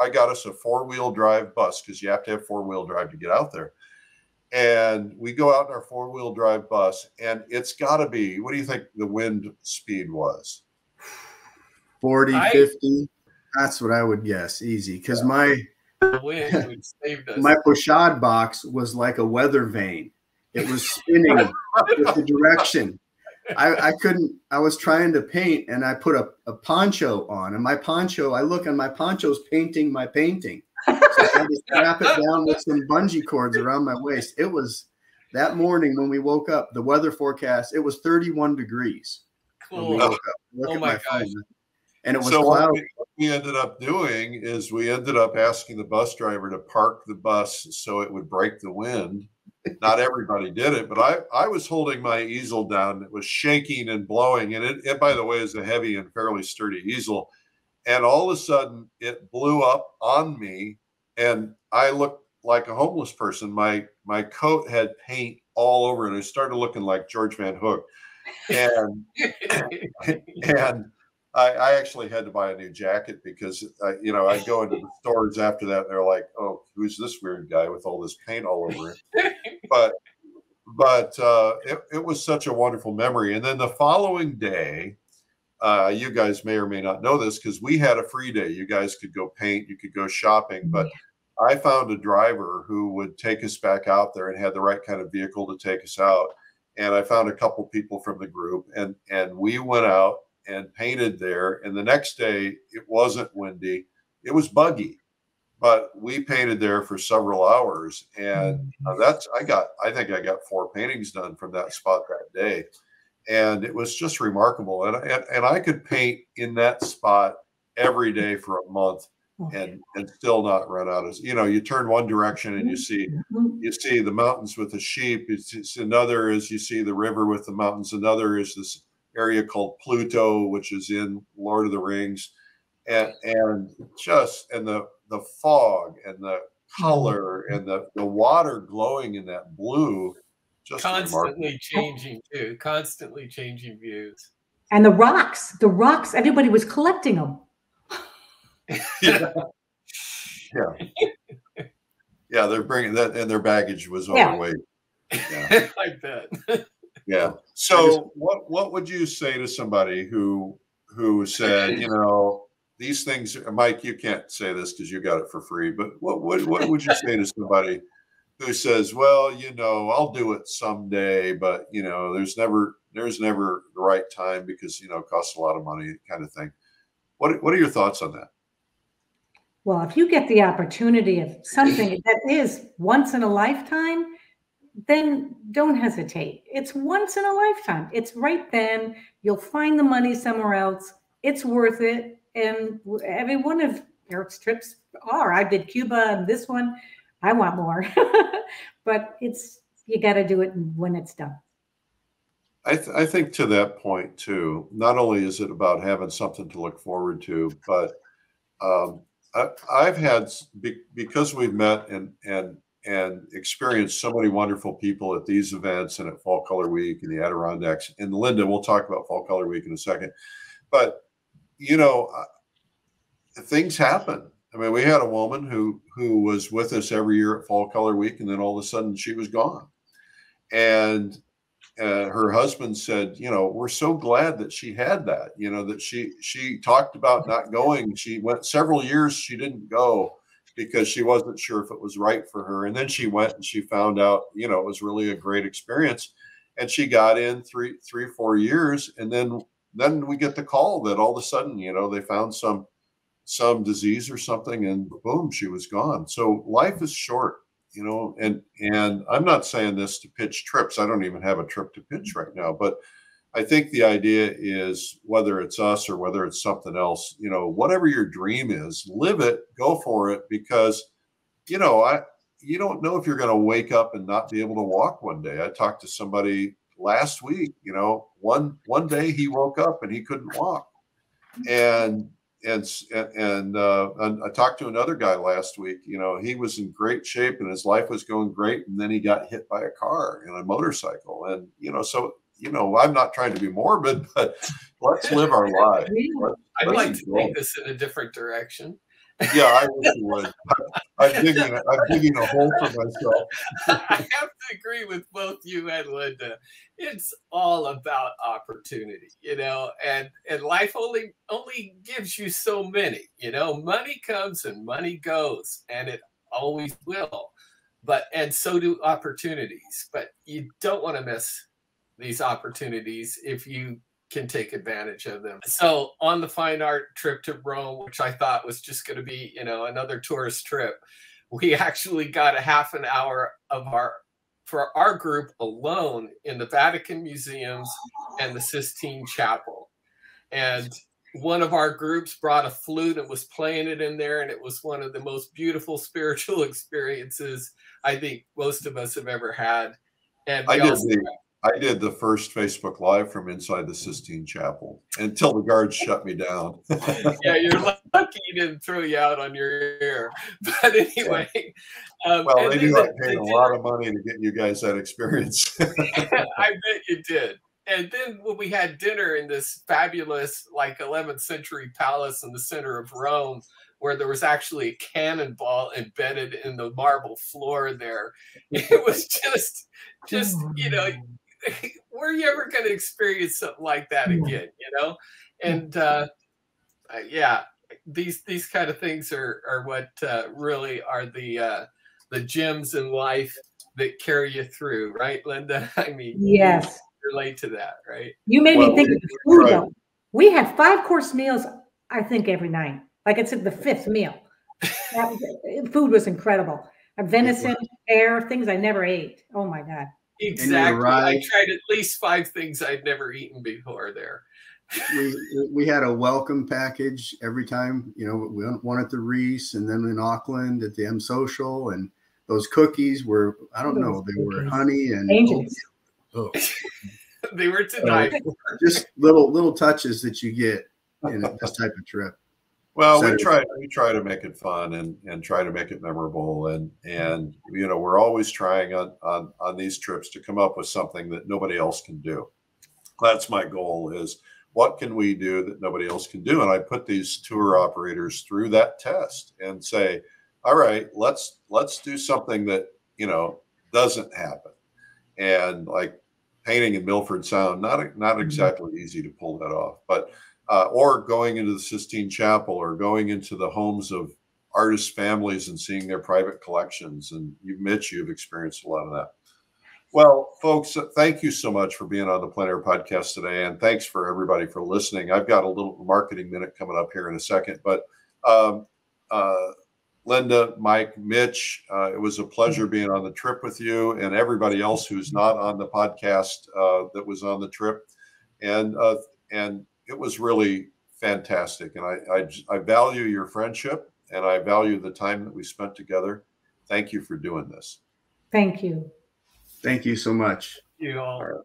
Speaker 2: I got us a 4-wheel drive bus, because you have to have 4-wheel drive to get out there. And we go out in our 4-wheel drive bus, and it's got to be, what do you think the wind speed was?
Speaker 4: 40, 50. That's what I would guess. Easy. Because my pochade box was like a weather vane. It was spinning with the direction. I couldn't, I was trying to paint, and I put a poncho on, and my poncho, I look, and my poncho's painting my painting. So I had to strap it down with some bungee cords around my waist. It was that morning when we woke up, the weather forecast, it was 31 degrees.
Speaker 5: Cool.
Speaker 4: When we woke up. Look at my phone. And it was
Speaker 2: so
Speaker 4: cloudy.
Speaker 2: What we ended up doing is we ended up asking the bus driver to park the bus so it would break the wind. Not everybody did it, but I was holding my easel down. It was shaking and blowing. And it, by the way, is a heavy and fairly sturdy easel. And all of a sudden it blew up on me, and I looked like a homeless person. My coat had paint all over it. I started looking like George Van Hook. And I actually had to buy a new jacket, because you know, I'd go into the stores after that, and they're like, "Oh, who's this weird guy with all this paint all over it?" But it was such a wonderful memory. And then the following day, you guys may or may not know this, because we had a free day. You guys could go paint, you could go shopping, but I found a driver who would take us back out there and had the right kind of vehicle to take us out. And I found a couple people from the group, and we went out and painted there. And the next day, it wasn't windy, it was buggy. but we painted there for several hours, and I think I got 4 paintings done from that spot that day, and it was just remarkable. And I could paint in that spot every day for a month and still not run out of, you turn one direction and you see the mountains with the sheep. It's another is you see the river with the mountains. Another is this area called Pluto, which is in Lord of the Rings, and the fog and the color and the water glowing in that blue, just
Speaker 5: constantly changing too, constantly changing views.
Speaker 3: And the rocks, everybody was collecting them.
Speaker 2: Yeah. They're bringing that, and their baggage was overweight. Yeah.
Speaker 5: I bet.
Speaker 2: Yeah. So what would you say to somebody who said, these things, Mike, you can't say this because you got it for free, but what would you say to somebody who says, well, I'll do it someday, but there's never the right time because it costs a lot of money, kind of thing. What are your thoughts on that?
Speaker 3: Well, if you get the opportunity of something that is once in a lifetime, then don't hesitate. It's once in a lifetime. It's right then. You'll find the money somewhere else. It's worth it. And every one of Eric's trips are. I did Cuba and this one. I want more. But you got to do it when it's done.
Speaker 2: I think to that point too, not only is it about having something to look forward to, but I've had, because we've met and experienced so many wonderful people at these events and at Fall Color Week and the Adirondacks. And Lynda, we'll talk about Fall Color Week in a second. But, things happen. I mean, we had a woman who was with us every year at Fall Color Week, and then all of a sudden she was gone. And her husband said, we're so glad that she had that, that she talked about not going. She went several years, she didn't go because she wasn't sure if it was right for her. And then she went and she found out, it was really a great experience. And she got in 4 years. And then we get the call that all of a sudden, they found some disease or something, and boom, she was gone. So life is short. And I'm not saying this to pitch trips. I don't even have a trip to pitch right now, but I think the idea is, whether it's us or whether it's something else, whatever your dream is, live it, go for it, because, you don't know if you're going to wake up and not be able to walk one day. I talked to somebody last week, one day he woke up and he couldn't walk. And I talked to another guy last week. He was in great shape and his life was going great, and then he got hit by a car and a motorcycle. And so I'm not trying to be morbid, but let's live our lives.
Speaker 5: I'd like to take this in a different direction.
Speaker 2: Yeah, I wish you would. I'm digging a hole for myself.
Speaker 5: I have to agree with both you and Lynda. It's all about opportunity, and life only gives you so many. Money comes and money goes, and it always will. And so do opportunities. But you don't want to miss these opportunities if you can take advantage of them. So on the fine art trip to Rome, which I thought was just going to be, another tourist trip, we actually got a half an hour for our group alone in the Vatican museums and the Sistine Chapel. And one of our groups brought a flute and was playing it in there. And it was one of the most beautiful spiritual experiences I think most of us have ever had. And
Speaker 2: I did the first Facebook Live from inside the Sistine Chapel until the guards shut me down.
Speaker 5: Yeah, you're lucky he didn't throw you out on your ear. But anyway.
Speaker 2: Well, they do like paying a lot of money to get you guys that experience.
Speaker 5: I bet you did. And then when we had dinner in this fabulous, 11th century palace in the center of Rome, where there was actually a cannonball embedded in the marble floor there, it was just were you ever going to experience something like that again? And these kind of things are what really are the gems in life that carry you through, right, Lynda? I mean,
Speaker 3: yes,
Speaker 5: relate to that, right?
Speaker 3: You made me think of the food though. We had 5-course meals, I think, every night. Like I said, the 5th meal. Food was incredible. Venison, pear, things I never ate. Oh my God.
Speaker 5: Exactly. I tried at least 5 things I'd never eaten before there.
Speaker 4: We had a welcome package every time, you know, we won at the Reese and then in Auckland at the M Social, and those cookies were, I don't know, they were honey and
Speaker 3: oh.
Speaker 5: They were to die for.
Speaker 4: Just little touches that you get in this type of trip.
Speaker 2: Well, we try to make it fun and try to make it memorable, and you know, we're always trying on these trips to come up with something that nobody else can do. That's my goal, is what can we do that nobody else can do? And I put these tour operators through that test and say, all right, let's do something that, you know, doesn't happen. And like painting in Milford Sound, not exactly easy to pull that off, but or going into the Sistine Chapel, or going into the homes of artist families and seeing their private collections. And Mitch, you've experienced a lot of that. Well, folks, thank you so much for being on the Plein Air Podcast today. And thanks for everybody for listening. I've got a little marketing minute coming up here in a second, but Lynda, Mike, Mitch, it was a pleasure being on the trip with you, and everybody else who's not on the podcast that was on the trip. And it was really fantastic. And I value your friendship, and I value the time that we spent together. Thank you for doing this.
Speaker 3: Thank you.
Speaker 4: Thank you so much.
Speaker 5: You all.
Speaker 2: Right.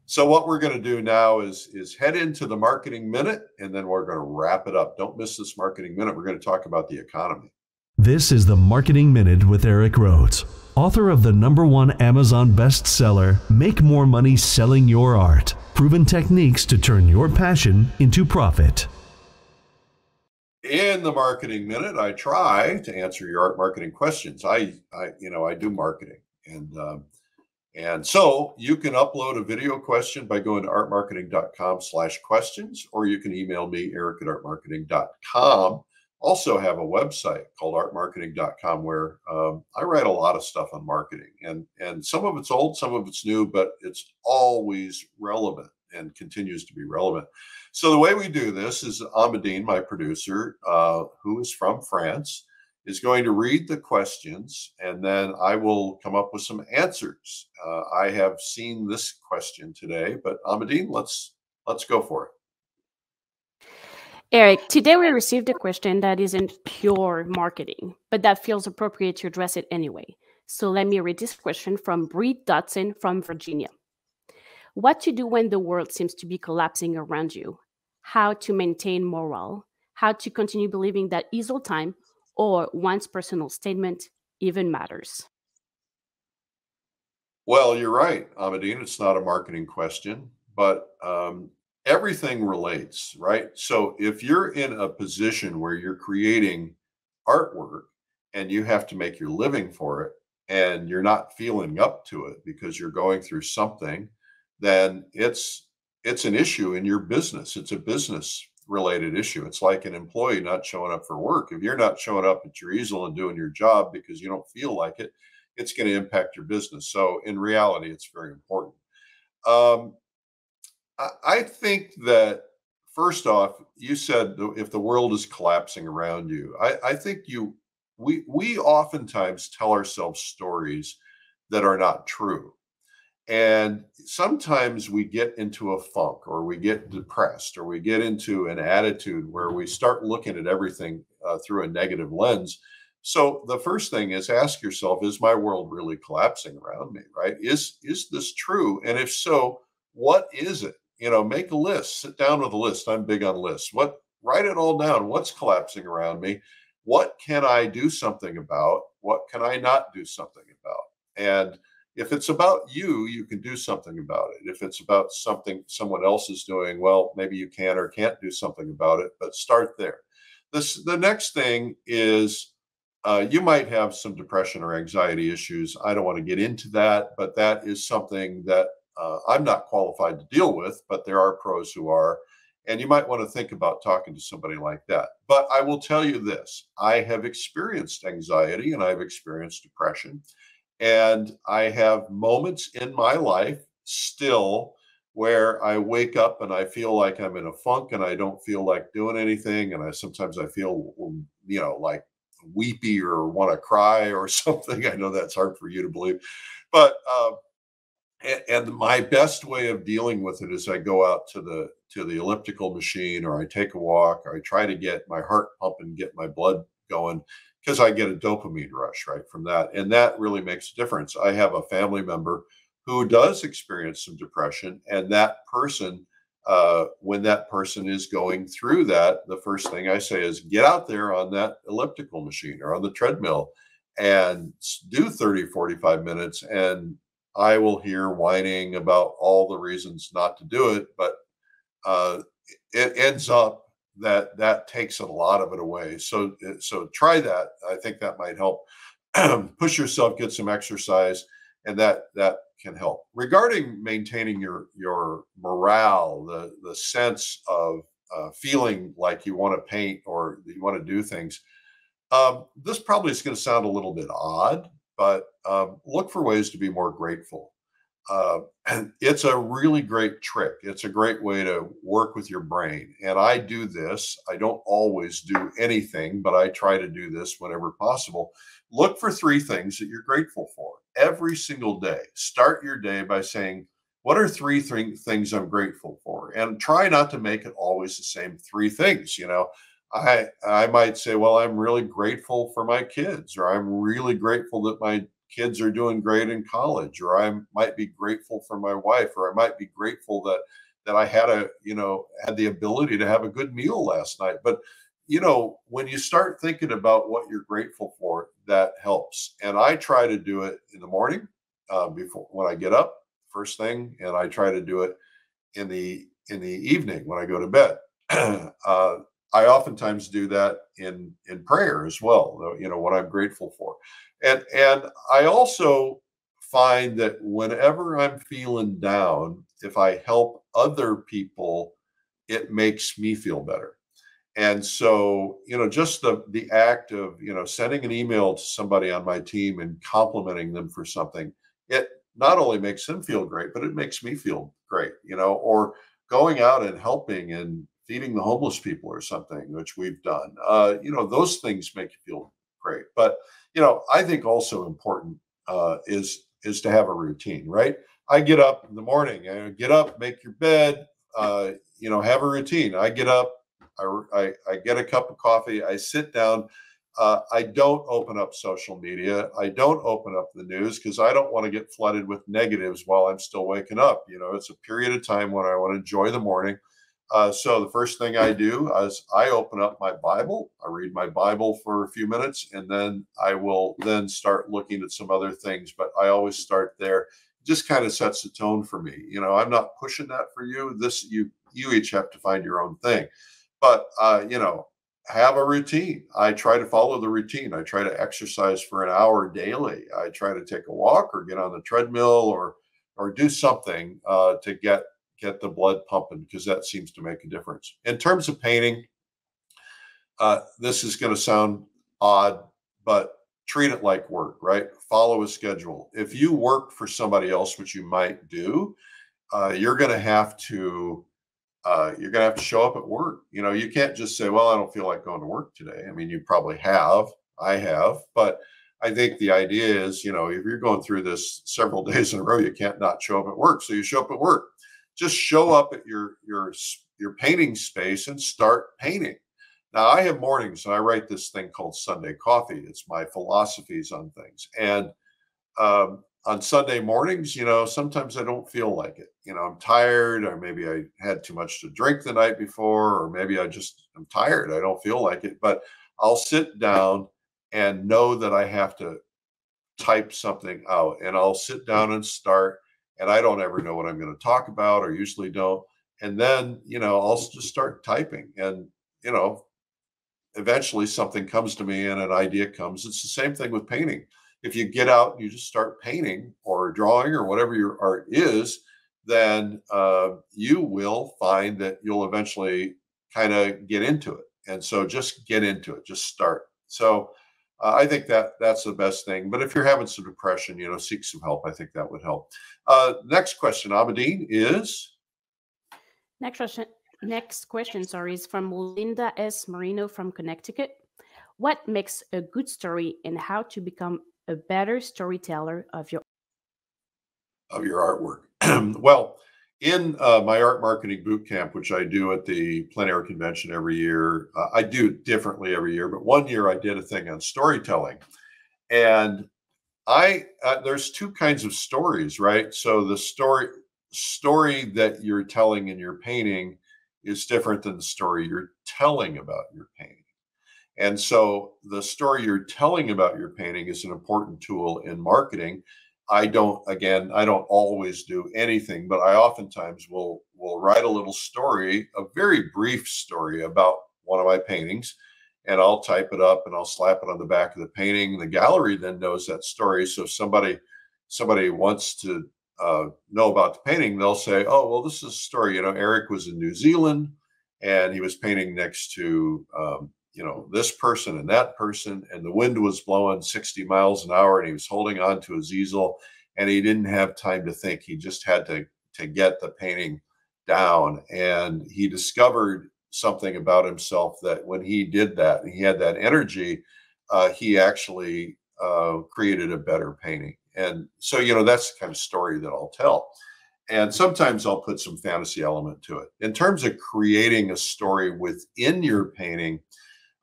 Speaker 2: So what we're going to do now is head into the marketing minute, and then we're going to wrap it up. Don't miss this marketing minute. We're going to talk about the economy.
Speaker 1: This is the Marketing Minute with Eric Rhoads, author of the #1 Amazon bestseller, Make More Money Selling Your Art, Proven Techniques to Turn Your Passion into Profit.
Speaker 2: In the marketing minute, I try to answer your art marketing questions. I do marketing, and so you can upload a video question by going to artmarketing.com/questions, or you can email me, eric@artmarketing.com. Also have a website called artmarketing.com where I write a lot of stuff on marketing, and some of it's old, some of it's new, but it's always relevant and continues to be relevant. So the way we do this is Amadine, my producer, who is from France, is going to read the questions, and then I will come up with some answers. I have seen this question today, but Amadine, let's go for it.
Speaker 6: Eric, today we received a question that isn't pure marketing, but that feels appropriate to address it anyway. So let me read this question from Bree Dotson from Virginia. What to do when the world seems to be collapsing around you? How to maintain morale? How to continue believing that easel time or one's personal statement even matters?
Speaker 2: Well, you're right, Amadine. It's not a marketing question, but everything relates, right? So if you're in a position where you're creating artwork and you have to make your living for it, and you're not feeling up to it because you're going through something, then it's an issue in your business. It's a business related issue. It's like an employee not showing up for work. If you're not showing up at your easel and doing your job because you don't feel like it, it's going to impact your business. So in reality, it's very important. I think that, first off, you said if the world is collapsing around you, I think we oftentimes tell ourselves stories that are not true. And sometimes we get into a funk, or we get depressed, or we get into an attitude where we start looking at everything through a negative lens. So the first thing is, ask yourself, is my world really collapsing around me, right? Is this true? And if so, what is it? You know, make a list, sit down with a list. I'm big on lists. Write it all down. What's collapsing around me? What can I do something about? What can I not do something about? And if it's about you, you can do something about it. If it's about something someone else is doing, well, maybe you can or can't do something about it, but start there. The next thing is, you might have some depression or anxiety issues. I don't want to get into that, but that is something that I'm not qualified to deal with, but there are pros who are. And you might want to think about talking to somebody like that. But I will tell you this, I have experienced anxiety and I've experienced depression. And I have moments in my life still where I wake up and I feel like I'm in a funk and I don't feel like doing anything. And sometimes I feel, like weepy or want to cry or something. I know that's hard for you to believe, but and my best way of dealing with it is I go out to the elliptical machine, or I take a walk, or I try to get my heart pumping, get my blood going, because I get a dopamine rush right from that, and that really makes a difference. I have a family member who does experience some depression, and that person, when that person is going through that, the first thing I say is get out there on that elliptical machine or on the treadmill and do 30, 45 minutes. And I will hear whining about all the reasons not to do it, but it ends up that takes a lot of it away. So try that. I think that might help. Push yourself, get some exercise, and that can help. Regarding maintaining your morale, the sense of feeling like you want to paint or you want to do things, this probably is going to sound a little bit odd, but look for ways to be more grateful. And it's a really great trick. It's a great way to work with your brain. And I do this. I don't always do anything, but I try to do this whenever possible. Look for 3 things that you're grateful for every single day. Start your day by saying, what are 3 things I'm grateful for? And try not to make it always the same 3 things. You know, I might say, well, I'm really grateful for my kids, or I'm really grateful that my kids are doing great in college, or I might be grateful for my wife, or I might be grateful that I had had the ability to have a good meal last night. But when you start thinking about what you're grateful for, that helps. And I try to do it in the morning before when I get up first thing, and I try to do it in the evening when I go to bed. I oftentimes do that in prayer as well, what I'm grateful for. And I also find that whenever I'm feeling down, if I help other people, it makes me feel better. And so, just the act of, sending an email to somebody on my team and complimenting them for something, it not only makes them feel great, but it makes me feel great, or going out and helping and feeding the homeless people or something, which we've done. Those things make you feel great. But, I think also important is to have a routine, right? I get up in the morning, get up, make your bed, have a routine. I get up, I get a cup of coffee, I sit down. I don't open up social media. I don't open up the news because I don't want to get flooded with negatives while I'm still waking up. It's a period of time when I want to enjoy the morning. So the first thing I do is I open up my Bible. I read my Bible for a few minutes, and then I will then start looking at some other things. But I always start there. It just kind of sets the tone for me. I'm not pushing that for you. You each have to find your own thing. But, have a routine. I try to follow the routine. I try to exercise for an hour daily. I try to take a walk or get on the treadmill or do something to get the blood pumping, because that seems to make a difference. In terms of painting, this is going to sound odd, but treat it like work, right? Follow a schedule. If you work for somebody else, which you might do, you're going to have to show up at work. You can't just say, well, I don't feel like going to work today. I mean, you probably have, I have, but I think the idea is, if you're going through this several days in a row, you can't not show up at work. So you show up at work. Just show up at your painting space and start painting. Now, I have mornings and I write this thing called Sunday Coffee. It's my philosophies on things. And on Sunday mornings, sometimes I don't feel like it. I'm tired, or maybe I had too much to drink the night before, or maybe I'm tired. I don't feel like it, but I'll sit down and know that I have to type something out, and I'll sit down and start, and I don't ever know what I'm going to talk about, or usually don't. And then, I'll just start typing, and, eventually something comes to me and an idea comes. It's the same thing with painting. If you get out and you just start painting or drawing or whatever your art is, then you will find that you'll eventually kind of get into it. And so just get into it, just start. So I think that's the best thing. But if you're having some depression, seek some help. I think that would help. Next question, Abedin, is?
Speaker 6: Next question, is from Lynda S. Marino from Connecticut. What makes a good story and how to become a better storyteller of your
Speaker 2: artwork? Well, in my art marketing boot camp, which I do at the Plein Air Convention every year, I do differently every year, but one year I did a thing on storytelling. And there's two kinds of stories, right? So the story that you're telling in your painting is different than the story you're telling about your painting. And so the story you're telling about your painting is an important tool in marketing. I don't always do anything, but I oftentimes will write a little story, a very brief story about one of my paintings, and I'll type it up and I'll slap it on the back of the painting. The gallery then knows that story. So if somebody wants to know about the painting, they'll say, oh, well, this is a story. Eric was in New Zealand and he was painting next to, this person and that person, and the wind was blowing 60 miles an hour and he was holding on to his easel and he didn't have time to think. He just had to get the painting down. And he discovered something about himself that when he did that and he had that energy, he actually created a better painting. And so, that's the kind of story that I'll tell. And sometimes I'll put some fantasy element to it. In terms of creating a story within your painting,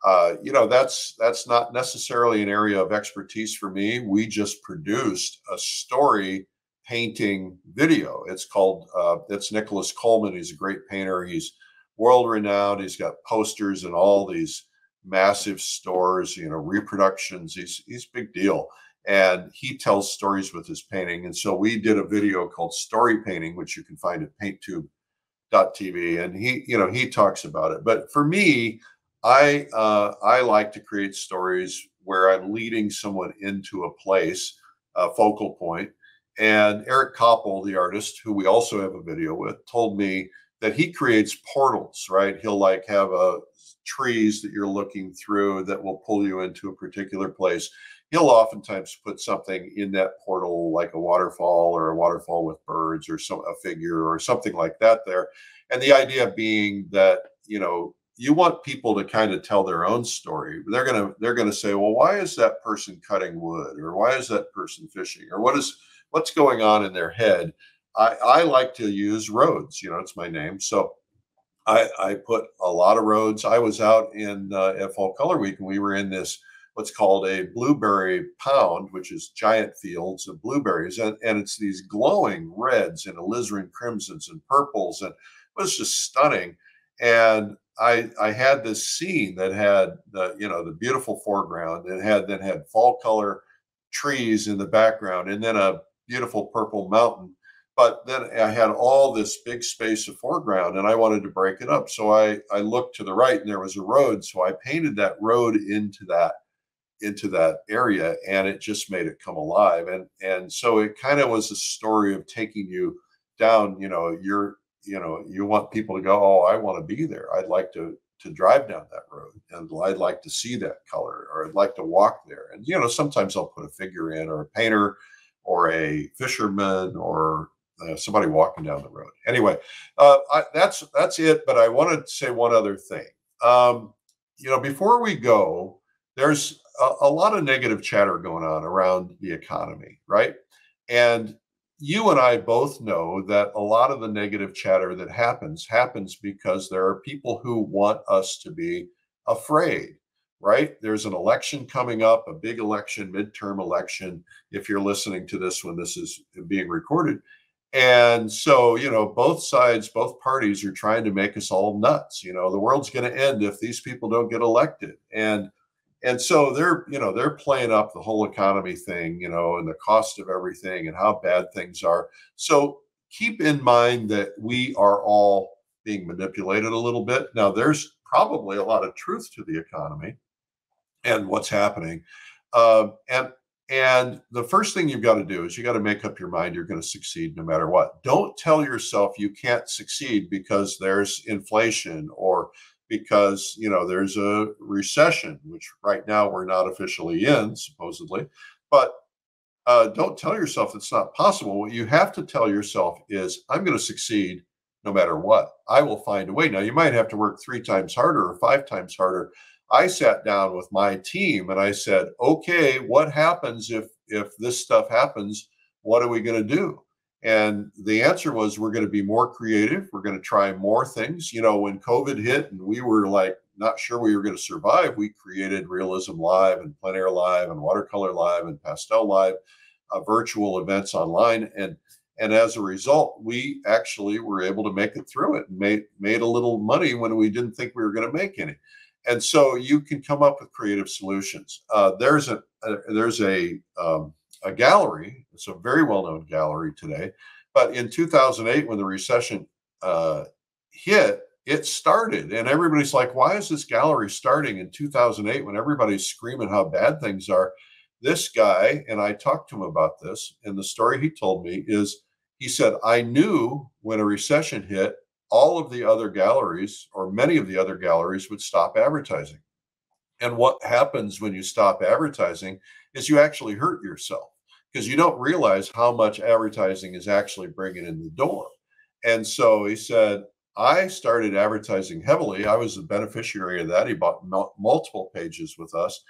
Speaker 2: that's not necessarily an area of expertise for me. We just produced a story painting video. It's called, it's Nicholas Coleman. He's a great painter. He's world renowned. He's got posters in all these massive stores, reproductions. He's a big deal. And he tells stories with his painting. And so we did a video called Story Painting, which you can find at painttube.tv. And he talks about it. But for me, I like to create stories where I'm leading someone into a place, a focal point. And Eric Koppel, the artist, who we also have a video with, told me that he creates portals, right? He'll have trees that you're looking through that will pull you into a particular place. He'll oftentimes put something in that portal, like a waterfall with birds or a figure or something like that there. And the idea being that, you want people to kind of tell their own story. They're gonna say, well, why is that person cutting wood, or why is that person fishing, or what's going on in their head? I like to use Rhoads. It's my name, so I put a lot of Rhoads. I was out at Fall Color Week, and we were in this what's called a blueberry pound, which is giant fields of blueberries, and it's these glowing reds and alizarin crimsons and purples, and it was just stunning. And I had this scene that had the beautiful foreground, and had fall color trees in the background, and then a beautiful purple mountain. But then I had all this big space of foreground, and I wanted to break it up. So I looked to the right, and there was a road. So I painted that road into that area, and it just made it come alive. And so it kind of was a story of taking you down. You want people to go, oh, I want to be there. I'd like to drive down that road, and I'd like to see that color, or I'd like to walk there. And, sometimes I'll put a figure in, or a painter, or a fisherman, or somebody walking down the road. Anyway, that's it. But I wanted to say one other thing. Before we go, there's a lot of negative chatter going on around the economy, right? And you and I both know that a lot of the negative chatter that happens because there are people who want us to be afraid, right? There's an election coming up, a big election, midterm election, if you're listening to this when this is being recorded. And so, both sides, both parties are trying to make us all nuts. The world's going to end if these people don't get elected. And so they're playing up the whole economy thing, and the cost of everything and how bad things are. So keep in mind that we are all being manipulated a little bit. Now, there's probably a lot of truth to the economy and what's happening. And the first thing you've got to do is you got to make up your mind you're going to succeed no matter what. Don't tell yourself you can't succeed because there's inflation, or because there's a recession, which right now we're not officially in, supposedly. But don't tell yourself it's not possible. What you have to tell yourself is, I'm going to succeed no matter what. I will find a way. Now, you might have to work 3 times harder or 5 times harder. I sat down with my team and I said, okay, what happens if this stuff happens? What are we going to do? And the answer was, we're going to be more creative. We're going to try more things. You know, when COVID hit and we were like, not sure we were going to survive, we created Realism Live and Plein Air Live and Watercolor Live and Pastel Live, virtual events online. And as a result, we actually were able to make it through it and made a little money when we didn't think we were going to make any. And so you can come up with creative solutions. There's a gallery. It's a very well-known gallery today. But in 2008, when the recession hit, it started. And everybody's like, why is this gallery starting in 2008 when everybody's screaming how bad things are? This guy, and I talked to him about this, and the story he told me is, he said, I knew when a recession hit, all of the other galleries, or many of the other galleries, would stop advertising. And what happens when you stop advertising is you actually hurt yourself, because you don't realize how much advertising is actually bringing in the door. And so he said, I started advertising heavily. I was the beneficiary of that. He bought multiple pages with us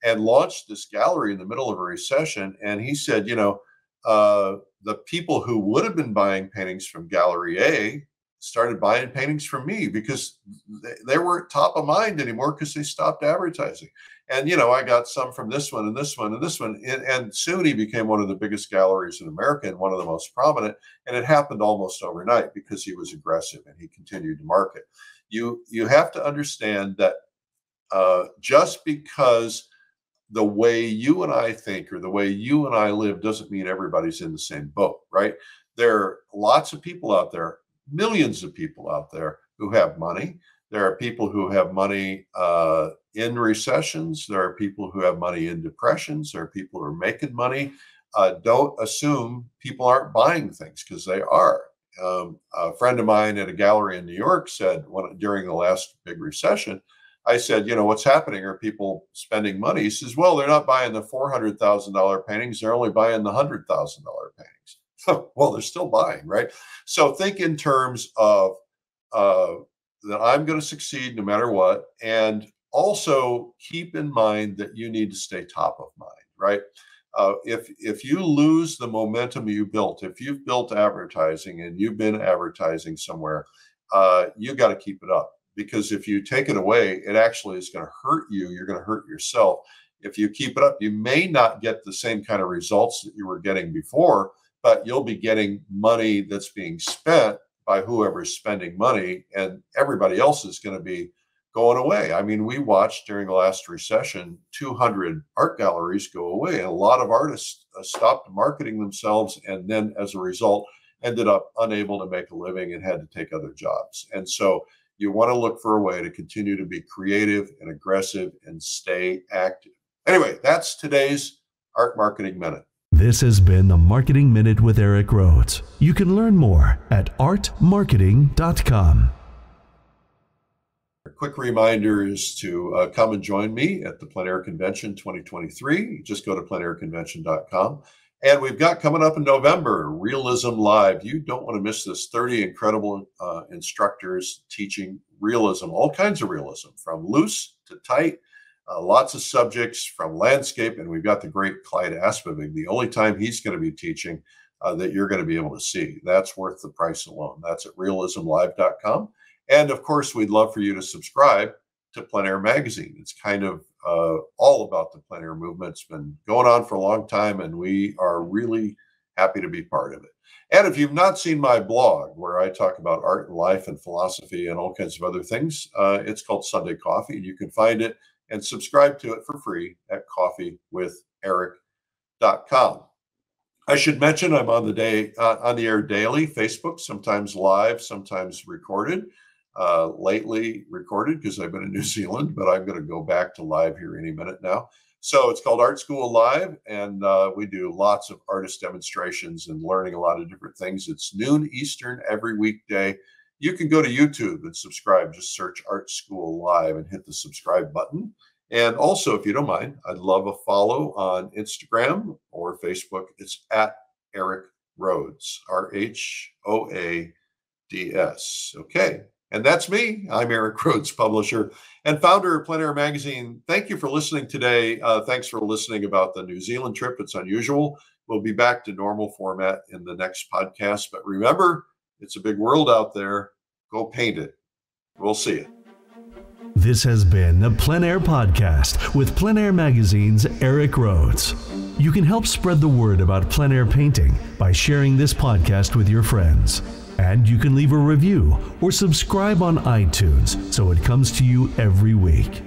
Speaker 2: and launched this gallery in the middle of a recession. And he said, you know, the people who would have been buying paintings from Gallery A started buying paintings from me because they weren't top of mind anymore because they stopped advertising. And, you know, I got some from this one and this one and this one. And soon he became one of the biggest galleries in America and one of the most prominent. And it happened almost overnight because he was aggressive and he continued to market. You have to understand that just because the way you and I think or the way you and I live doesn't mean everybody's in the same boat, right? There are lots of people out there, millions of people out there who have money. There are people who have money in recessions. There are people who have money in depressions. There are people who are making money. Don't assume people aren't buying things, because they are. A friend of mine at a gallery in New York said during the last big recession, I said, you know, what's happening? Are people spending money? He says, well, they're not buying the $400,000 paintings. They're only buying the $100,000 paintings. Well, they're still buying, right? So think in terms of that I'm going to succeed no matter what. And also keep in mind that you need to stay top of mind, right? If you lose the momentum you built, if you've built advertising and you've been advertising somewhere, you got to keep it up. Because if you take it away, it actually is going to hurt you. You're going to hurt yourself. If you keep it up, you may not get the same kind of results that you were getting before, but you'll be getting money that's being spent by whoever's spending money, and everybody else is going to be going away. I mean, we watched during the last recession 200 art galleries go away, and a lot of artists stopped marketing themselves, and then as a result ended up unable to make a living and had to take other jobs. And so you want to look for a way to continue to be creative and aggressive and stay active. Anyway, that's today's Art Marketing Minute.
Speaker 1: This has been the Marketing Minute with Eric Rhoads. You can learn more at artmarketing.com.
Speaker 2: A quick reminder is to come and join me at the Plein Air Convention 2023. Just go to pleinairconvention.com. And we've got coming up in November, Realism Live. You don't want to miss this. 30 incredible instructors teaching realism, all kinds of realism, from loose to tight, lots of subjects from landscape. And we've got the great Clyde Aspivig, the only time he's going to be teaching that you're going to be able to see. That's worth the price alone. That's at realismlive.com. And of course, we'd love for you to subscribe to Plein Air Magazine. It's kind of all about the plein air movement. It's been going on for a long time, and we are really happy to be part of it. And if you've not seen my blog, where I talk about art and life and philosophy and all kinds of other things, it's called Sunday Coffee, and you can find it and subscribe to it for free at coffeewitheric.com. I should mention I'm on the air daily, Facebook, sometimes live, sometimes recorded. Lately recorded because I've been in New Zealand, but I'm going to go back to live here any minute now. So it's called Art School Live, and we do lots of artist demonstrations and learning a lot of different things. It's noon Eastern every weekday. You can go to YouTube and subscribe. Just search Art School Live and hit the subscribe button. And also, if you don't mind, I'd love a follow on Instagram or Facebook. It's at Eric Rhoads, Rhoads. Okay. And that's me. I'm Eric Rhoads, publisher and founder of Plein Air Magazine. Thank you for listening today. Thanks for listening about the New Zealand trip. It's unusual. We'll be back to normal format in the next podcast. But remember, it's a big world out there. Go paint it. We'll see you.
Speaker 1: This has been the Plein Air Podcast with Plein Air Magazine's Eric Rhoads. You can help spread the word about plein air painting by sharing this podcast with your friends. And you can leave a review or subscribe on iTunes so it comes to you every week.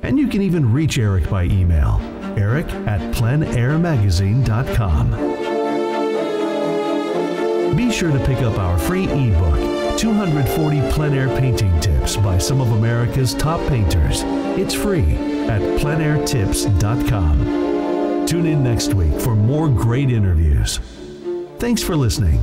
Speaker 1: And you can even reach Eric by email, eric@pleinairmagazine.com. Be sure to pick up our free ebook, 240 plein air painting tips by some of America's top painters. It's free at pleinairtips.com. Tune in next week for more great interviews. Thanks for listening.